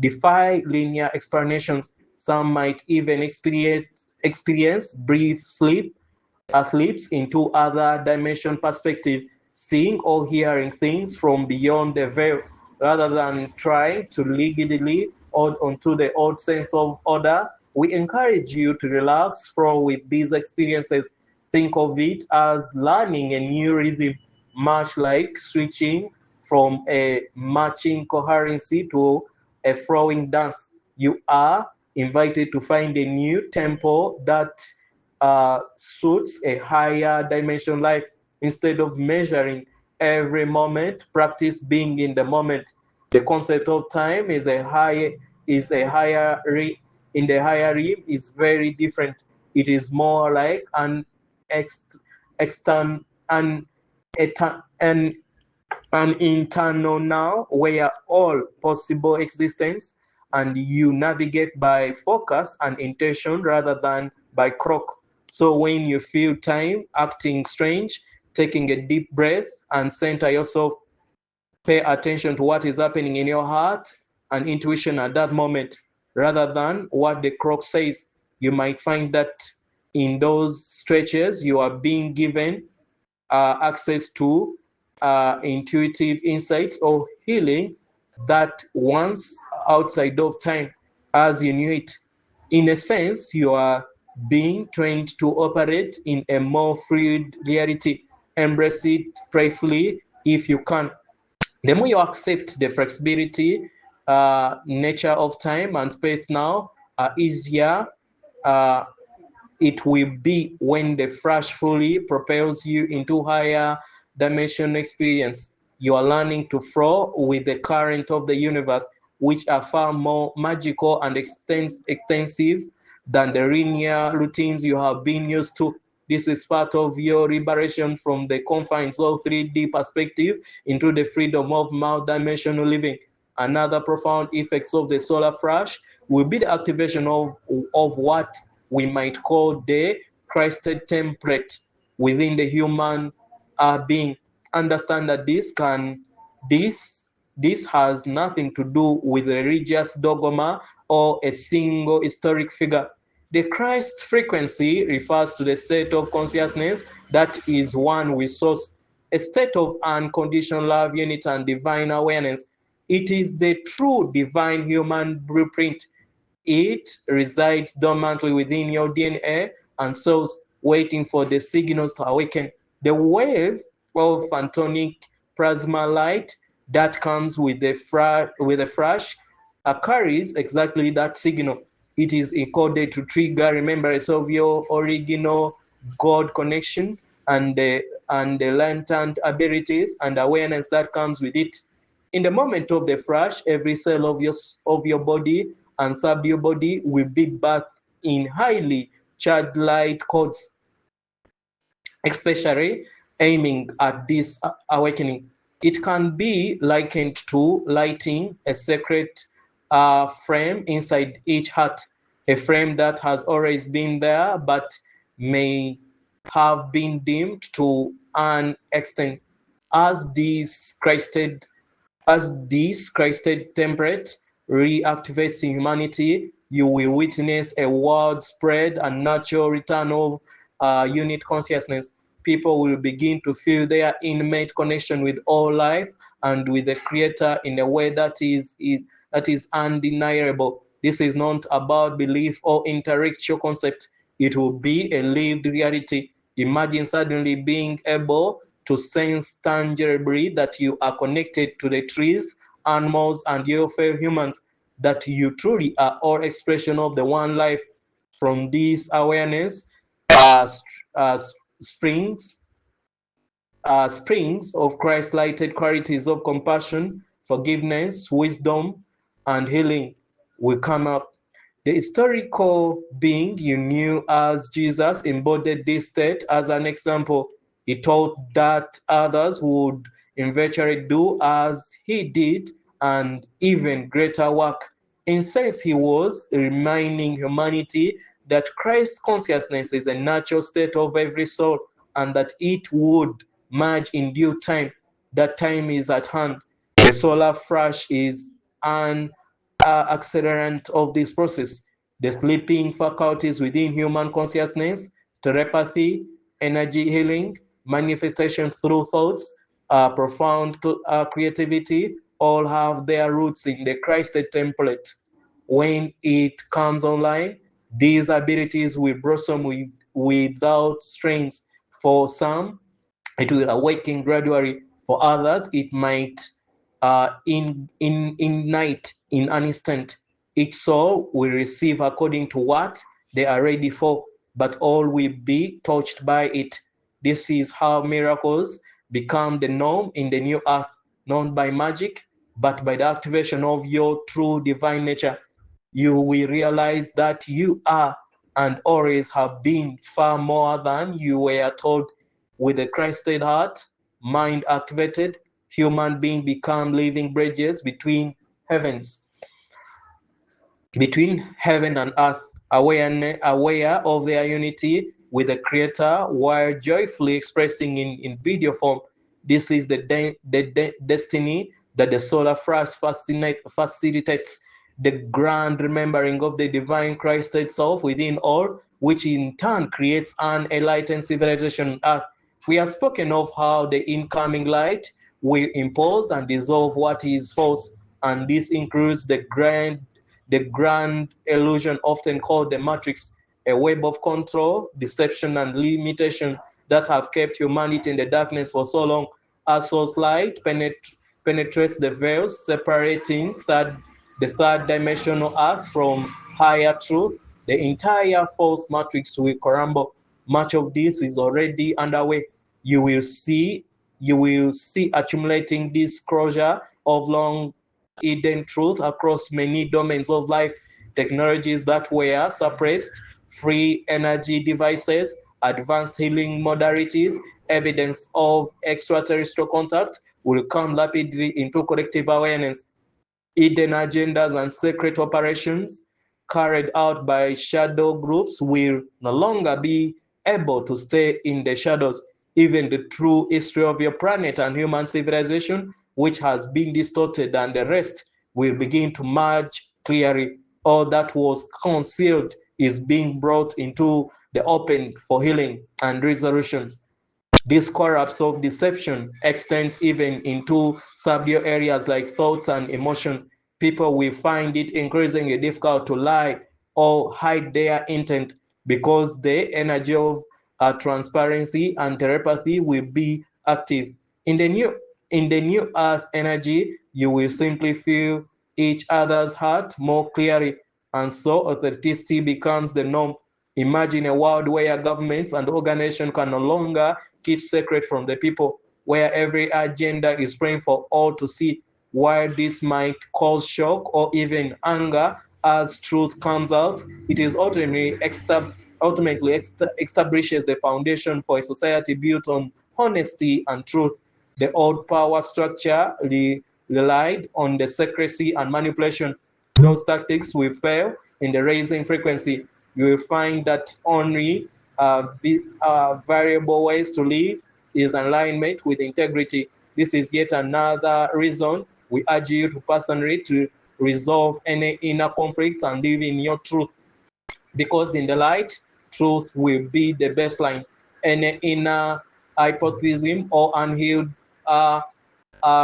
defy linear explanations. Some might even experience brief slips into other dimension perspective, seeing or hearing things from beyond the veil, rather than trying to legally hold onto the old sense of order. We encourage you to relax flow with these experiences. Think of it as learning a new rhythm, much like switching from a marching coherency to a flowing dance. You are invited to find a new tempo that suits a higher dimension life. Instead of measuring every moment, practice being in the moment. The concept of time in the higher realm is very different. It is more like an extern an an an internal now where all possible existence, and you navigate by focus and intention rather than by clock. So when you feel time acting strange, taking a deep breath and center yourself, pay attention to what is happening in your heart and intuition at that moment rather than what the clock says. You might find that in those stretches you are being given access to intuitive insights or healing that once outside of time as you knew it. In a sense, you are being trained to operate in a more fluid reality. Embrace it prayerfully if you can. The more you accept the flexibility, nature of time and space now, easier uh, it will be when the flash fully propels you into higher dimension experience. You are learning to flow with the current of the universe, which are far more magical and extensive than the linear routines you have been used to. This is part of your liberation from the confines of 3D perspective into the freedom of multi-dimensional living. Another profound effects of the solar flash will be the activation of what we might call the Christed template within the human being. Understand that this this has nothing to do with religious dogma or a single historic figure. The Christ frequency refers to the state of consciousness that is one with source, a state of unconditional love, unity, and divine awareness. It is the true divine human blueprint. It resides dormantly within your DNA and cells, waiting for the signals to awaken. The wave of photonic plasma light that comes with the flash carries exactly that signal. It is encoded to trigger remembrance of your original God connection and the latent abilities and awareness that comes with it. In the moment of the flash, every cell of your body and sub your body will be bathed in highly charged light codes, especially aiming at this awakening. It can be likened to lighting a sacred frame inside each heart, a frame that has always been there but may have been dimmed to an extent. As these Christed temperate reactivates in humanity, you will witness a widespread and natural return of unit consciousness. People will begin to feel their intimate connection with all life and with the Creator in a way that is undeniable. This is not about belief or intellectual concept. It will be a lived reality. Imagine suddenly being able to sense tangibly that you are connected to the trees, animals, and your fellow humans, that you truly are all expression of the one life. From this awareness, as springs springs of Christ-lighted qualities of compassion, forgiveness, wisdom, and healing will come up. The historical being you knew as Jesus embodied this state as an example. He taught that others would eventually do as he did and even greater work. In sense, he was reminding humanity that Christ's consciousness is a natural state of every soul and that it would merge in due time. That time is at hand. The solar flash is an accelerant of this process. The sleeping faculties within human consciousness, telepathy, energy healing, manifestation through thoughts, profound creativity, all have their roots in the Christed template. When it comes online, these abilities will blossom without strains. For some, it will awaken gradually. For others, it might ignite in an instant. Each soul will receive according to what they are ready for, but all will be touched by it. This is how miracles become the norm in the new earth, not by magic, but by the activation of your true divine nature. You will realize that you are and always have been far more than you were told. With a Christed heart, mind activated, human being become living bridges heavens, between heaven and earth, aware of their unity with the Creator while joyfully expressing in video form. This is the destiny that the solar flash facilitates, the grand remembering of the divine Christ itself within all, which in turn creates an enlightened civilization on earth. We have spoken of how the incoming light will impose and dissolve what is false, and this includes the grand illusion often called the matrix, a web of control, deception, and limitation that have kept humanity in the darkness for so long. As source light penetrates the veils, separating the third dimensional earth from higher truth, the entire false matrix will crumble. Much of this is already underway. You will see accumulating disclosure of long hidden truth across many domains of life, technologies that were suppressed, free energy devices, advanced healing modalities, evidence of extraterrestrial contact will come rapidly into collective awareness. Hidden agendas and secret operations carried out by shadow groups will no longer be able to stay in the shadows. Even the true history of your planet and human civilization, which has been distorted, and the rest will begin to merge clearly. All that was concealed is being brought into the open for healing and resolutions. This collapse of deception extends even into subtle areas like thoughts and emotions. People will find it increasingly difficult to lie or hide their intent because the energy of transparency and telepathy will be active. In the new in the new earth energy, you will simply feel each other's heart more clearly, and so authenticity becomes the norm. Imagine a world where governments and organizations can no longer keep secret from the people, where every agenda is praying for all to see. While this might cause shock or even anger as truth comes out, it is ultimately establishes the foundation for a society built on honesty and truth. The old power structure relied on the secrecy and manipulation. Those tactics will fail in the raising frequency. You will find that only variable ways to live is alignment with integrity. This is yet another reason we urge you to personally to resolve any inner conflicts and live in your truth, because in the light, truth will be the baseline. Any inner hypothesis or unhealed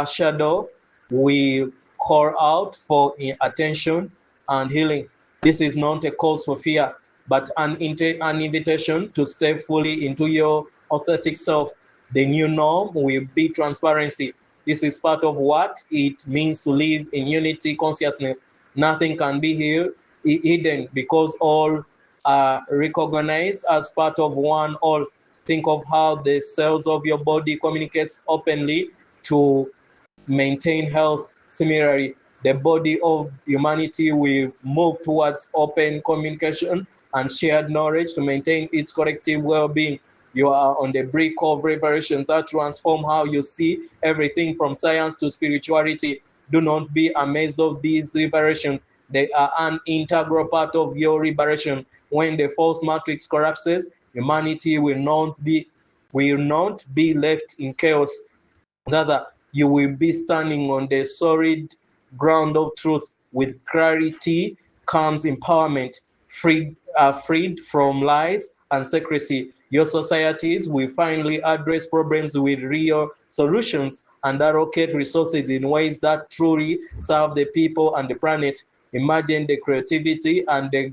shadow will call out for attention and healing. This is not a cause for fear, but an invitation to step fully into your authentic self. The new norm will be transparency. This is part of what it means to live in unity consciousness. Nothing can be hidden because all are recognized as part of one all. Think of how the cells of your body communicates openly to maintain health. Similarly, the body of humanity will move towards open communication and shared knowledge to maintain its collective well-being. You are on the brink of revelations that transform how you see everything from science to spirituality. Do not be amazed of these revelations. They are an integral part of your liberation. When the false matrix collapses, humanity will not be left in chaos. Rather, you will be standing on the solid ground of truth. With clarity comes empowerment, freed from lies and secrecy. Your societies will finally address problems with real solutions and allocate resources in ways that truly serve the people and the planet. Imagine the creativity and the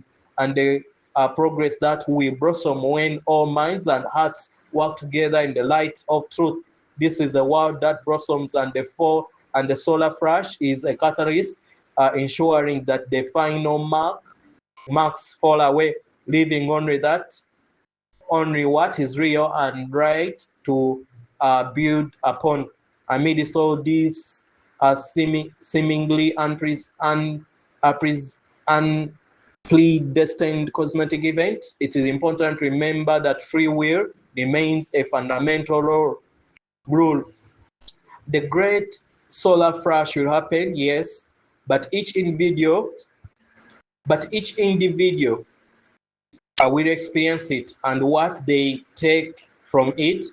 progress that will blossom when all minds and hearts work together in the light of truth. This is the world that blossoms, and the solar flash is a catalyst, ensuring that the final marks fall away, leaving only what is real and right to build upon. Amidst all these seemingly unpredestined cosmetic events, it is important to remember that free will remains a fundamental rule. The great solar flash will happen, yes, but each individual will experience it, and what they take from it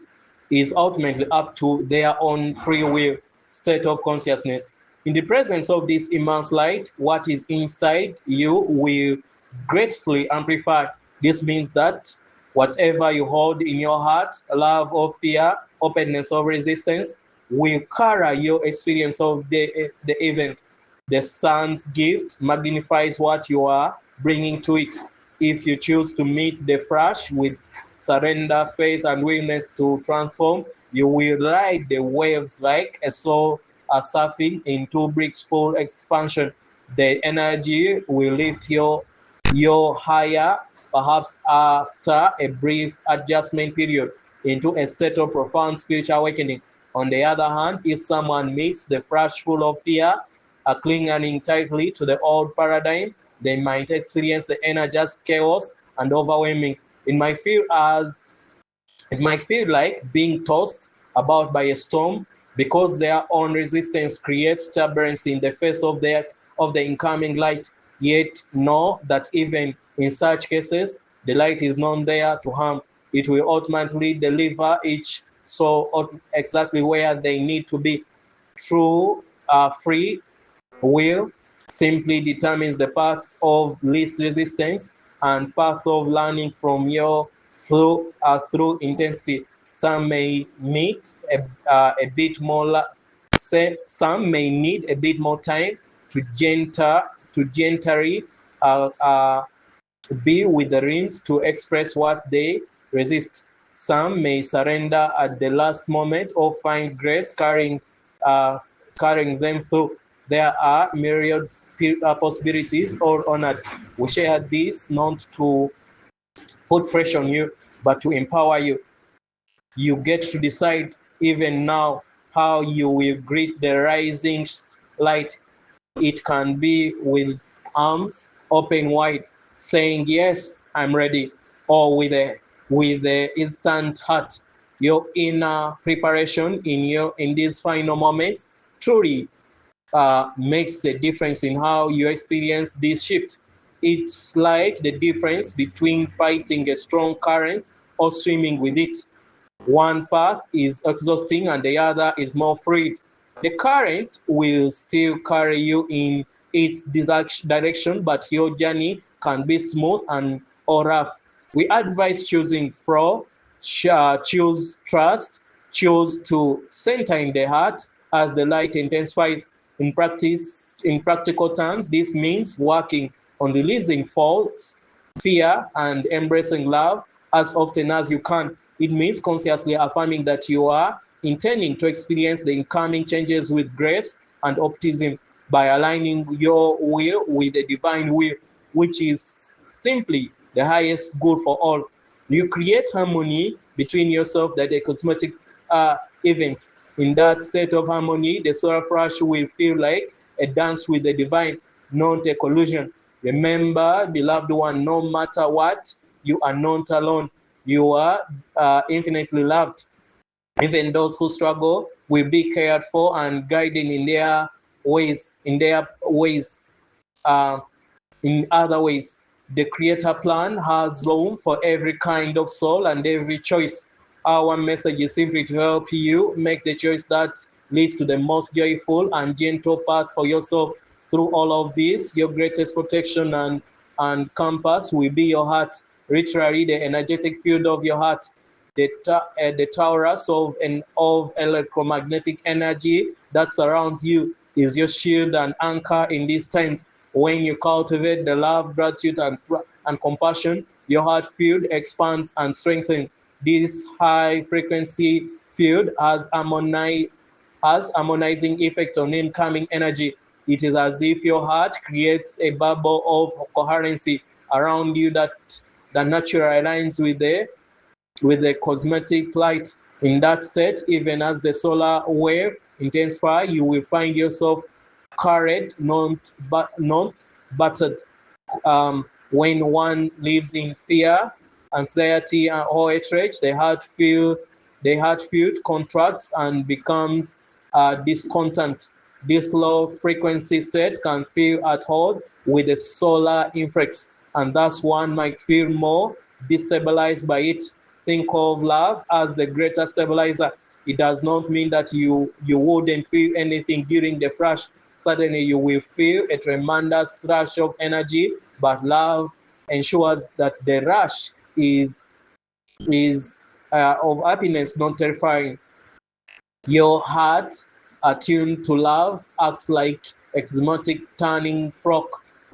is ultimately up to their own free will state of consciousness. In the presence of this immense light, what is inside you will gratefully amplify. This means that whatever you hold in your heart, love or fear, openness or resistance, will carry your experience of the event. The sun's gift magnifies what you are bringing to it. If you choose to meet the flash with surrender, faith, and willingness to transform, you will ride the waves like a soul surfing into blissful expansion. The energy will lift your higher, perhaps after a brief adjustment period, into a state of profound spiritual awakening. On the other hand, if someone meets the flash full of fear, clinging tightly to the old paradigm, they might experience the energized chaos and overwhelming. It might feel like being tossed about by a storm because their own resistance creates turbulence in the face of the incoming light. Yet know that even in such cases, the light is not there to harm. It will ultimately deliver each soul exactly where they need to be. True free will simply determines the path of least resistance and path of learning from your through intensity. Some may need a bit more. Some may need a bit more time to gently uh, uh, be with the rings to express what they resist. Some may surrender at the last moment or find grace uh, carrying them through. There are myriad possibilities all honored. We share this not to put pressure on you, but to empower you. You get to decide even now how you will greet the rising light. It can be with arms open wide, saying, "Yes, I'm ready," or with a instant heart. Your inner preparation in these final moments truly makes a difference in how you experience this shift. It's like the difference between fighting a strong current or swimming with it. One path is exhausting and the other is more fluid. The current will still carry you in its direction, but your journey can be smooth and or rough. We advise choosing flow, choose trust, choose to center in the heart as the light intensifies. In practical terms, this means working on releasing faults, fear, and embracing love as often as you can. It means consciously affirming that you are intending to experience the incoming changes with grace and optimism by aligning your will with the divine will, which is simply the highest good for all. You create harmony between yourself that the cosmetic events. In that state of harmony, the solar flash will feel like a dance with the divine, not a collusion. Remember, beloved one, no matter what, you are not alone. You are infinitely loved. Even those who struggle will be cared for and guided in their ways. Uh, in other ways, the Creator plan has room for every kind of soul and every choice. Our message is simply to help you make the choice that leads to the most joyful and gentle path for yourself. Through all of this, your greatest protection and compass will be your heart, literally the energetic field of your heart. The torus of electromagnetic energy that surrounds you is your shield and anchor in these times. When you cultivate the love, gratitude, and compassion, your heart field expands and strengthens. This high frequency field has harmonizing effect on incoming energy. It is as if your heart creates a bubble of coherency around you that naturally aligns with the cosmetic light. In that state, even as the solar wave intensifies, you will find yourself carried, not battered. When one lives in fear, anxiety, or hatred, the heart field contracts and becomes discontent. This low frequency state can feel at odds with the solar influx. and thus one might feel more destabilized by it. Think of love as the greater stabilizer. It does not mean that you wouldn't feel anything during the flash. Suddenly you will feel a tremendous rush of energy, but love ensures that the rush is of happiness, not terrifying. Your heart, attuned to love, acts like exotic turning fork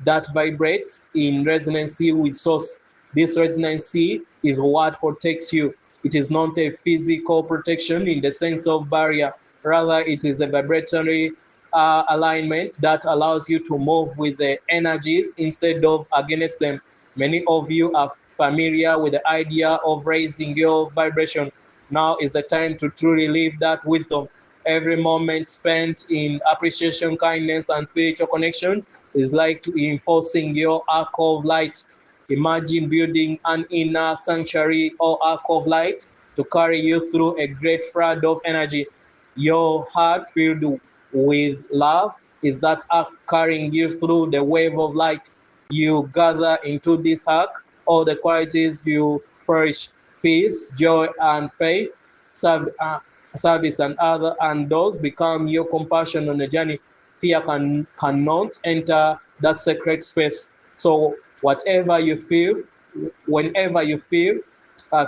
that vibrates in resonance with source. This resonance is what protects you. It is not a physical protection in the sense of barrier. Rather, it is a vibratory alignment that allows you to move with the energies instead of against them. Many of you are familiar with the idea of raising your vibration. Now is the time to truly live that wisdom. Every moment spent in appreciation, kindness, and spiritual connection is like reinforcing your arc of light. Imagine building an inner sanctuary or arc of light to carry you through a great flood of energy. Your heart filled with love is that arc carrying you through the wave of light. You gather into this arc all the qualities you flourish: peace, joy, and faith, service, and other, and those become your compassion on the journey. Fear cannot enter that sacred space. So whatever you feel, whenever you feel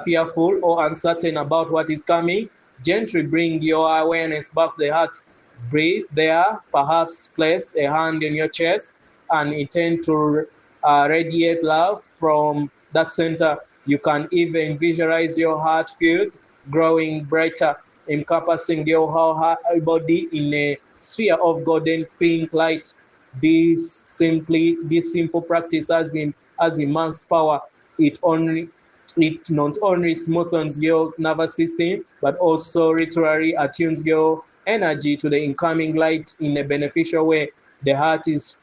fearful or uncertain about what is coming, gently bring your awareness back to the heart. Breathe there, perhaps place a hand in your chest and intend to radiate love from that center. You can even visualize your heart field growing brighter, encompassing your whole body in a sphere of golden pink light. This simple practice has immense power. It only it not only smoothens your nervous system, but also literally attunes your energy to the incoming light in a beneficial way. The heart is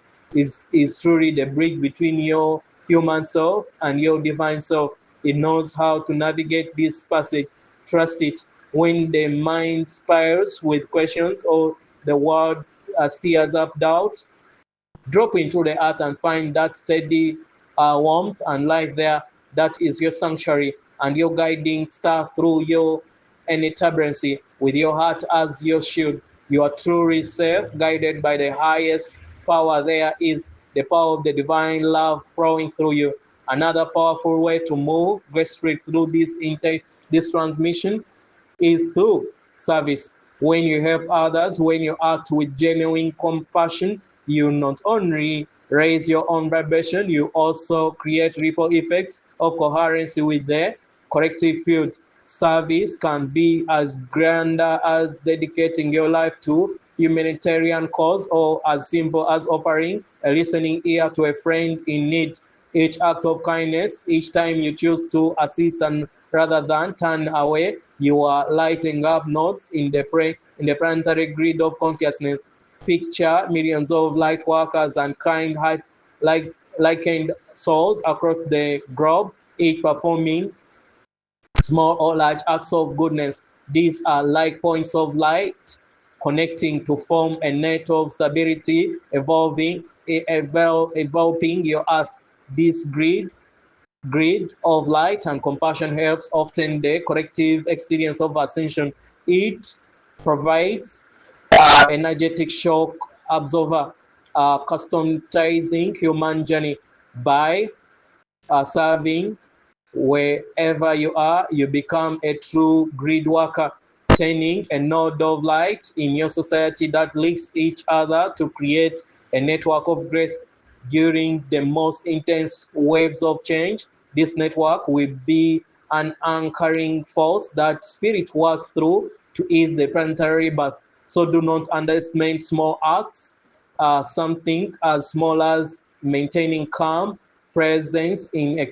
truly the bridge between your human self and your divine self. It knows how to navigate this passage. Trust it. When the mind spirals with questions or the world stirs up doubt, drop into the earth and find that steady warmth and light there. That is your sanctuary and your guiding star through your any turbulency. With your heart as your shield, you are truly safe, guided by the highest power. There is the power of the divine love flowing through you. Another powerful way to move gracefully through this transmission is through service. When you help others, when you act with genuine compassion, you not only raise your own vibration, you also create ripple effects of coherency with the collective field. Service can be as grander as dedicating your life to humanitarian cause or as simple as offering a listening ear to a friend in need. Each act of kindness, each time you choose to assist and rather than turn away, you are lighting up notes in the planetary grid of consciousness. Picture millions of light workers and kind heart like souls across the globe, each performing small or large acts of goodness. These are like points of light connecting to form a net of stability, evolving your earth. This grid of light and compassion helps often the collective experience of ascension. It provides energetic shock absorber, customizing human journey by serving. Wherever you are, you become a true grid worker, turning a node of light in your society that links each other to create a network of grace. During the most intense waves of change, this network will be an anchoring force that spirit works through to ease the planetary birth. So do not underestimate small acts. Something as small as maintaining calm presence in a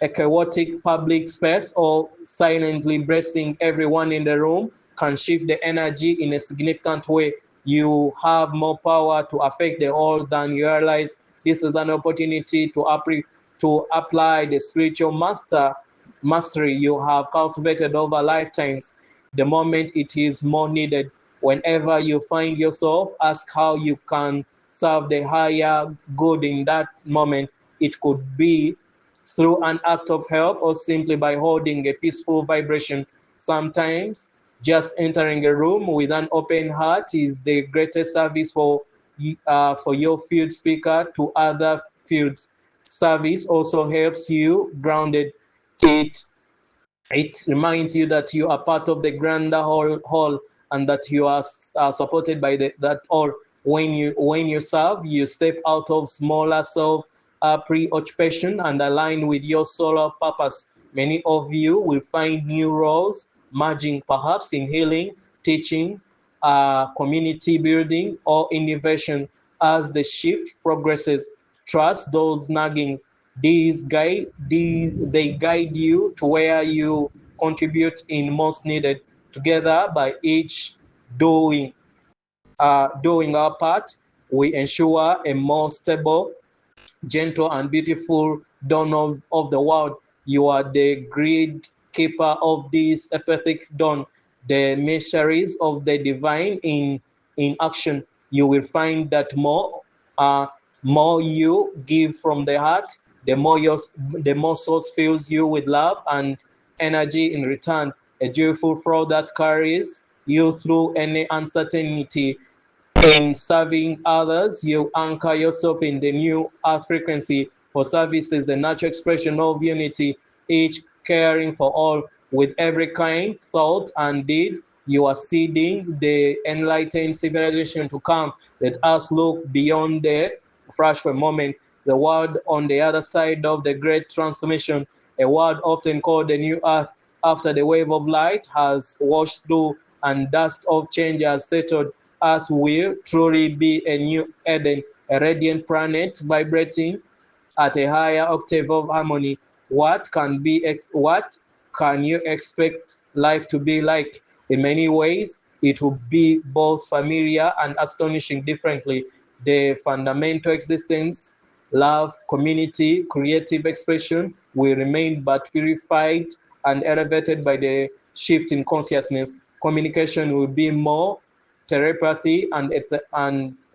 chaotic public space or silently blessing everyone in the room can shift the energy in a significant way. You have more power to affect the whole than you realize. This is an opportunity to apply the spiritual mastery you have cultivated over lifetimes. The moment it is more needed. Whenever you find yourself, ask how you can serve the higher good in that moment. It could be through an act of help or simply by holding a peaceful vibration. Sometimes just entering a room with an open heart is the greatest service for your field speaker to other fields. Service also helps you grounded. It it reminds you that you are part of the grander whole and that you are supported by that all. When you serve, you step out of smaller self preoccupation and align with your solar purpose. Many of you will find new roles merging, perhaps in healing, teaching, community building, or innovation. As the shift progresses, trust those naggings. They guide you to where you contribute in most needed. Together, by each doing doing our part, we ensure a more stable, gentle, and beautiful dawn of the world. You are the great keeper of this epic dawn, the missionaries of the divine in action. You will find that uh, more you give from the heart, the more source fills you with love and energy in return. A joyful flow that carries you through any uncertainty. In serving others, you anchor yourself in the new earth frequency. For service is the natural expression of unity, each caring for all. With every kind, thought, and deed, you are seeding the enlightened civilization to come. Let us look beyond the flash for a moment. The world on the other side of the great transformation, a world often called the new earth, after the wave of light has washed through and dust of change has settled. Earth will truly be a new Eden, a radiant planet vibrating at a higher octave of harmony. What can you expect life to be like? In many ways, it will be both familiar and astonishing differently. The fundamental existence, love, community, creative expression will remain but purified and elevated by the shift in consciousness. Communication will be more telepathy and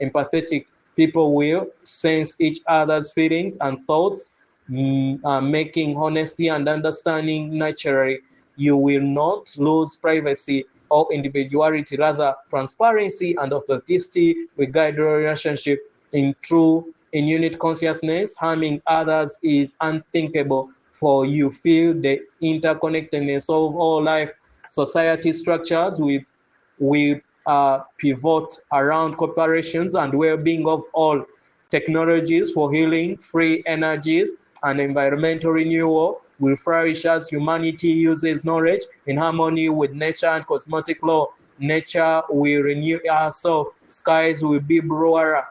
empathetic. People will sense each other's feelings and thoughts, making honesty and understanding naturally. You will not lose privacy or individuality, rather, transparency and authenticity will guide your relationship. In unit consciousness, harming others is unthinkable, for you feel the interconnectedness of all life. Society structures will pivot around corporations and well-being of all. Technologies for healing, free energies, and environmental renewal will flourish as humanity uses knowledge in harmony with nature and cosmetic law. Nature will renew herself. Skies will be bluer,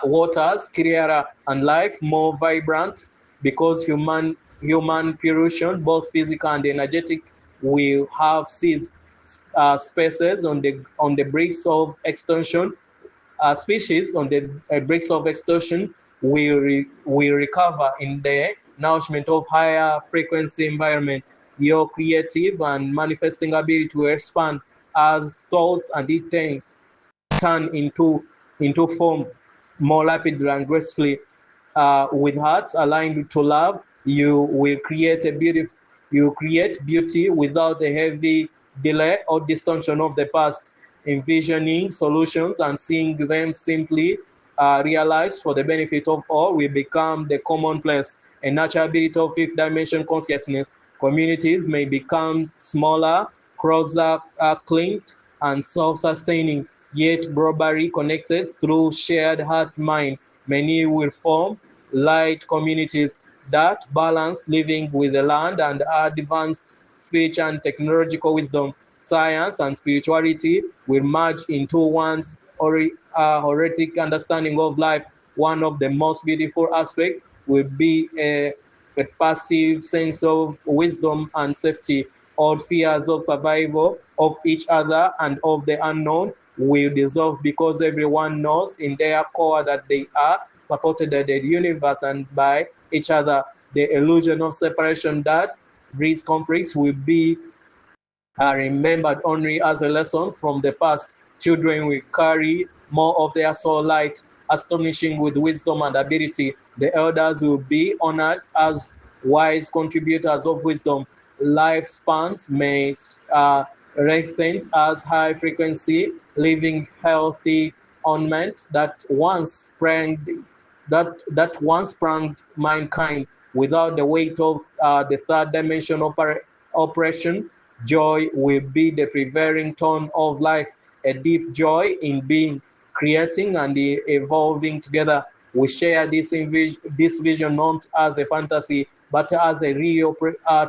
waters clearer, and life more vibrant, because human pollution, both physical and energetic, will have ceased. Spaces on the bricks of extinction, species on the bricks of extinction will recover in the nourishment of higher frequency environment. Your creative and manifesting ability to expand as thoughts and intent turn into form more rapidly and gracefully. With hearts aligned to love, you create beauty without the heavy delay or distortion of the past. Envisioning solutions and seeing them simply realized for the benefit of all will become the commonplace. A natural ability of fifth dimension consciousness. Communities may become smaller, closer linked, and self-sustaining, yet globally connected through shared heart mind. Many will form light communities that balance living with the land and advanced speech and technological wisdom. Science and spirituality will merge into one's holistic understanding of life. One of the most beautiful aspects will be a passive sense of wisdom and safety. All fears of survival, of each other, and of the unknown will dissolve, because everyone knows in their core that they are supported by the universe and by each other. The illusion of separation that breeds conflicts will be are remembered only as a lesson from the past. Children will carry more of their soul light, astonishing with wisdom and ability. The elders will be honored as wise contributors of wisdom. Lifespans may lengthen as high frequency living healthy ornament that once sprang mankind without the weight of the third dimension operation. Joy will be the prevailing tone of life, a deep joy in being, creating, and evolving together. We share this vision not as a fantasy, but as a real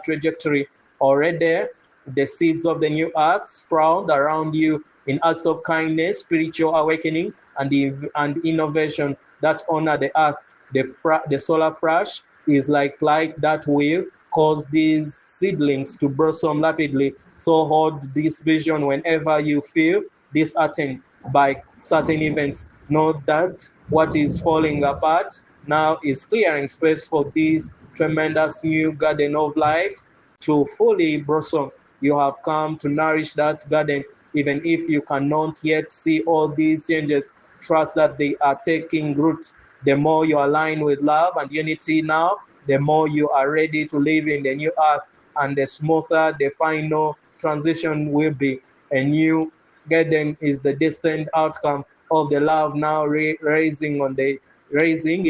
trajectory. Already, the seeds of the new earth sprout around you in acts of kindness, spiritual awakening, and innovation that honor the earth. The solar flash is like light that will cause these seedlings to blossom rapidly. So hold this vision whenever you feel disheartened by certain events. Know that what is falling apart now is clearing space for this tremendous new garden of life to fully blossom. You have come to nourish that garden, even if you cannot yet see all these changes. Trust that they are taking root. The more you align with love and unity now, the more you are ready to live in the new earth, and the smoother the final transition will be. A new garden is the distant outcome of the love now raising in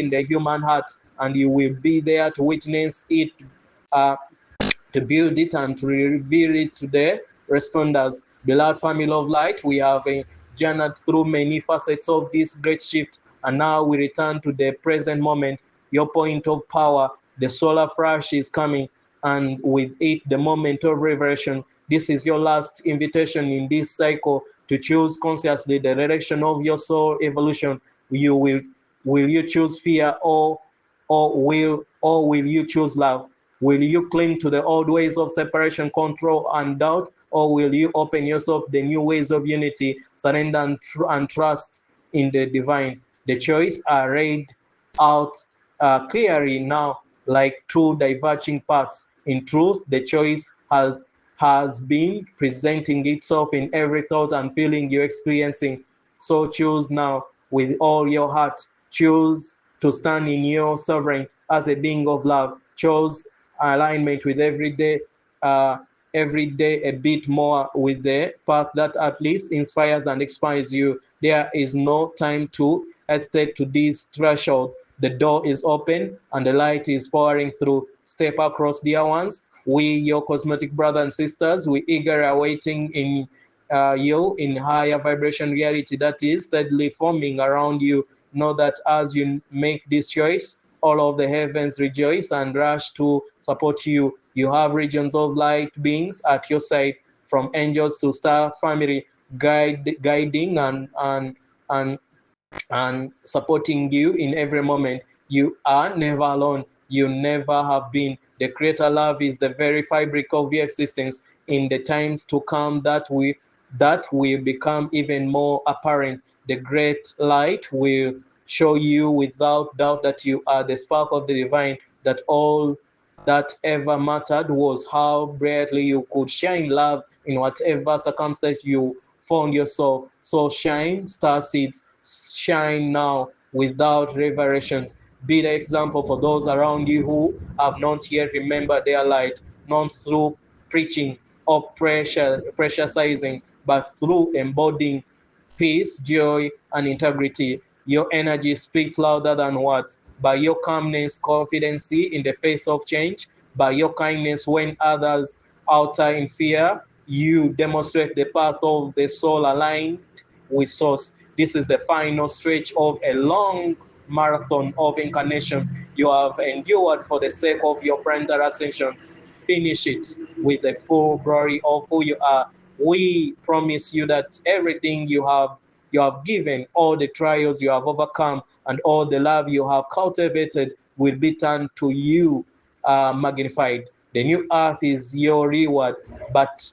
the human heart, and you will be there to witness it, uh, to build it, and to reveal it to the responders. Beloved family of light, we have journeyed through many facets of this great shift, and now we return to the present moment, your point of power. The solar flash is coming, and with it, the moment of revelation. This is your last invitation in this cycle to choose consciously the direction of your soul evolution. You will you choose fear, or will you choose love? Will you cling to the old ways of separation, control, and doubt, or will you open yourself to the new ways of unity, surrender, and trust in the divine? The choice are laid out clearly now, like two diverging paths. In truth, the choice has been presenting itself in every thought and feeling you're experiencing. So choose now with all your heart. Choose to stand in your sovereign as a being of love. Choose alignment with every day a bit more with the path that at least inspires and inspires you. There is no time to hesitate to this threshold. The door is open and the light is pouring through. Step across, dear ones. We, your cosmetic brothers and sisters, we eagerly awaiting in you in higher vibration reality that is steadily forming around you. Know that as you make this choice, all of the heavens rejoice and rush to support you. You have regions of light beings at your side, from angels to star family, guiding and and supporting you in every moment. You are never alone. You never have been. The Creator love is the very fabric of your existence. In the times to come, that will become even more apparent. The great light will show you without doubt that you are the spark of the divine. That all that ever mattered was how brightly you could shine love in whatever circumstance you found yourself. So shine, star seeds, shine now without reversions. Be the example for those around you who have not yet remembered their light, not through preaching or pressurizing, but through embodying peace, joy, and integrity. Your energy speaks louder than words. By your calmness, confidence in the face of change, by your kindness when others alter in fear, you demonstrate the path of the soul aligned with source. This is the final stretch of a long marathon of incarnations you have endured for the sake of your parental ascension. Finish it with the full glory of who you are. We promise you that everything you have given, all the trials you have overcome, and all the love you have cultivated will be turned to you magnified. The new earth is your reward, but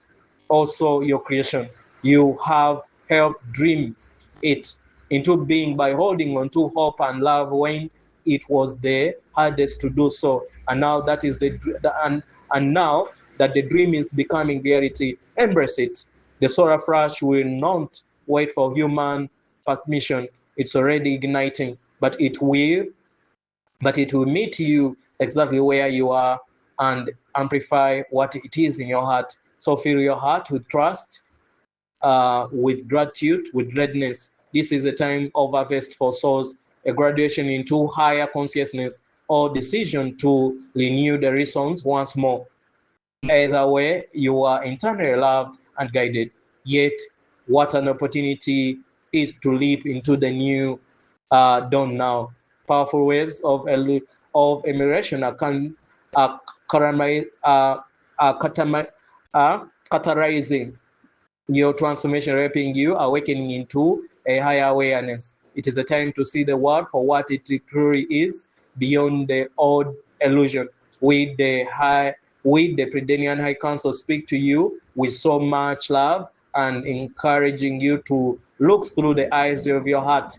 also your creation. You have helped dream it into being by holding on to hope and love when it was the hardest to do so. And now that is and now that the dream is becoming reality, embrace it. The solar flash will not wait for human permission. It's already igniting, but it will meet you exactly where you are and amplify what it is in your heart. So fill your heart with trust, with gratitude, with readiness. This is a time of harvest for souls, a graduation into higher consciousness, or decision to renew the reasons once more. Either way, you are internally loved and guided. Yet, what an opportunity is to leap into the new dawn now. Powerful waves of emulation are, catalyzing your transformation, helping you awakening into a higher awareness. It is a time to see the world for what it truly is, beyond the old illusion. With the Predenian High Council speak to you with so much love and encouraging you to look through the eyes of your heart.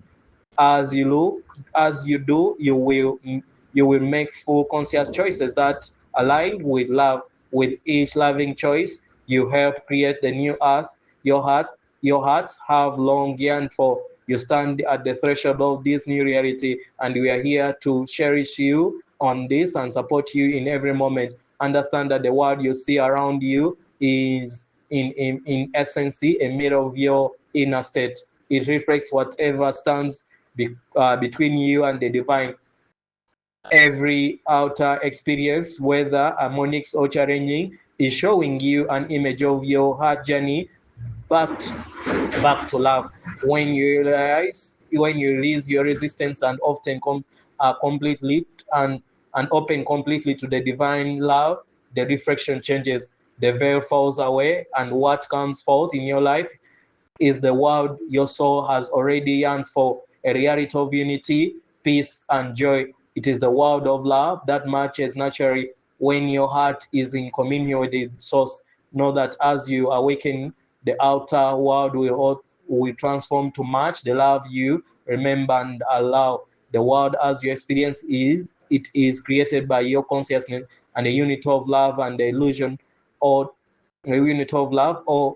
As you look, as you do, you will make full conscious choices that align with love. With each loving choice, you help create the new earth your hearts have long yearned for. You stand at the threshold of this new reality, and we are here to cherish you on this and support you in every moment. Understand that the world you see around you is in essence a mirror of your inner state. It reflects whatever stands between you and the divine. Every outer experience, whether harmonious or challenging, is showing you an image of your heart journey back back to love. When you release your resistance and often completely and open completely to the divine love, the reflection changes. The veil falls away, and what comes forth in your life is the world your soul has already yearned for, a reality of unity, peace, and joy. It is the world of love that matches naturally when your heart is in communion with the source. Know that as you awaken, the outer world will transform to match the love you remember and allow. The world as you experience it is created by your consciousness, and the unity of love and the illusion, or the unity of love, or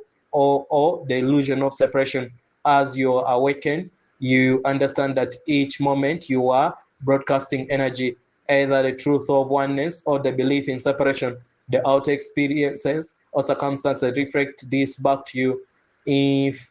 the illusion of separation. As you awaken, you understand that each moment you are broadcasting energy, either the truth of oneness or the belief in separation. The outer experiences or circumstances reflect this back to you. If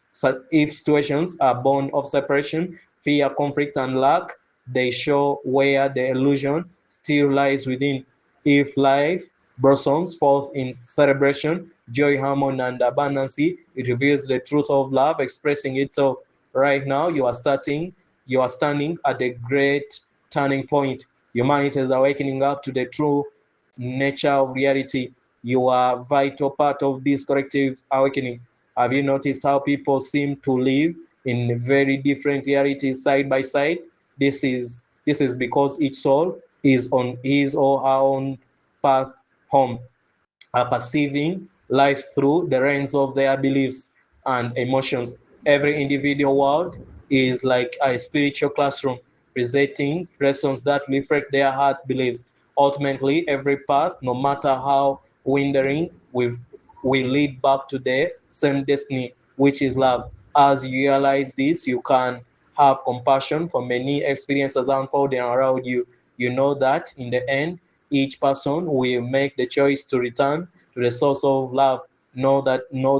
situations are born of separation, fear, conflict, and lack, they show where the illusion still lies within. If life blossoms forth in celebration, joy, harmony, and abundance, it reveals the truth of love expressing itself. Right now, you are standing at a great turning point. Humanity is awakening up to the true nature of reality. You are a vital part of this collective awakening. Have you noticed how people seem to live in very different realities side by side? This is because each soul is on his or her own path home, are perceiving life through the lens of their beliefs and emotions. Every individual world is like a spiritual classroom, presenting lessons that reflect their heart beliefs. Ultimately, every path, no matter how wandering, will lead back to the same destiny, which is love. As you realize this, you can have compassion for many experiences unfolding around you. You know that in the end, each person will make the choice to return to the source of love. Know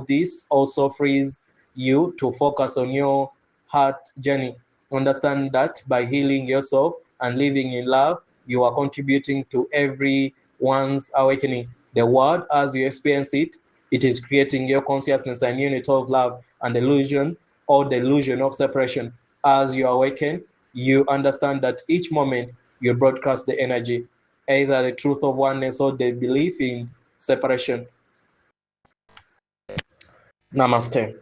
this also frees you to focus on your heart journey. Understand that by healing yourself and living in love, you are contributing to everyone's awakening. The world, as you experience it, it is creating your consciousness and unit of love and illusion or the illusion of separation. As you awaken, you understand that each moment you broadcast the energy, either the truth of oneness or the belief in separation. Namaste.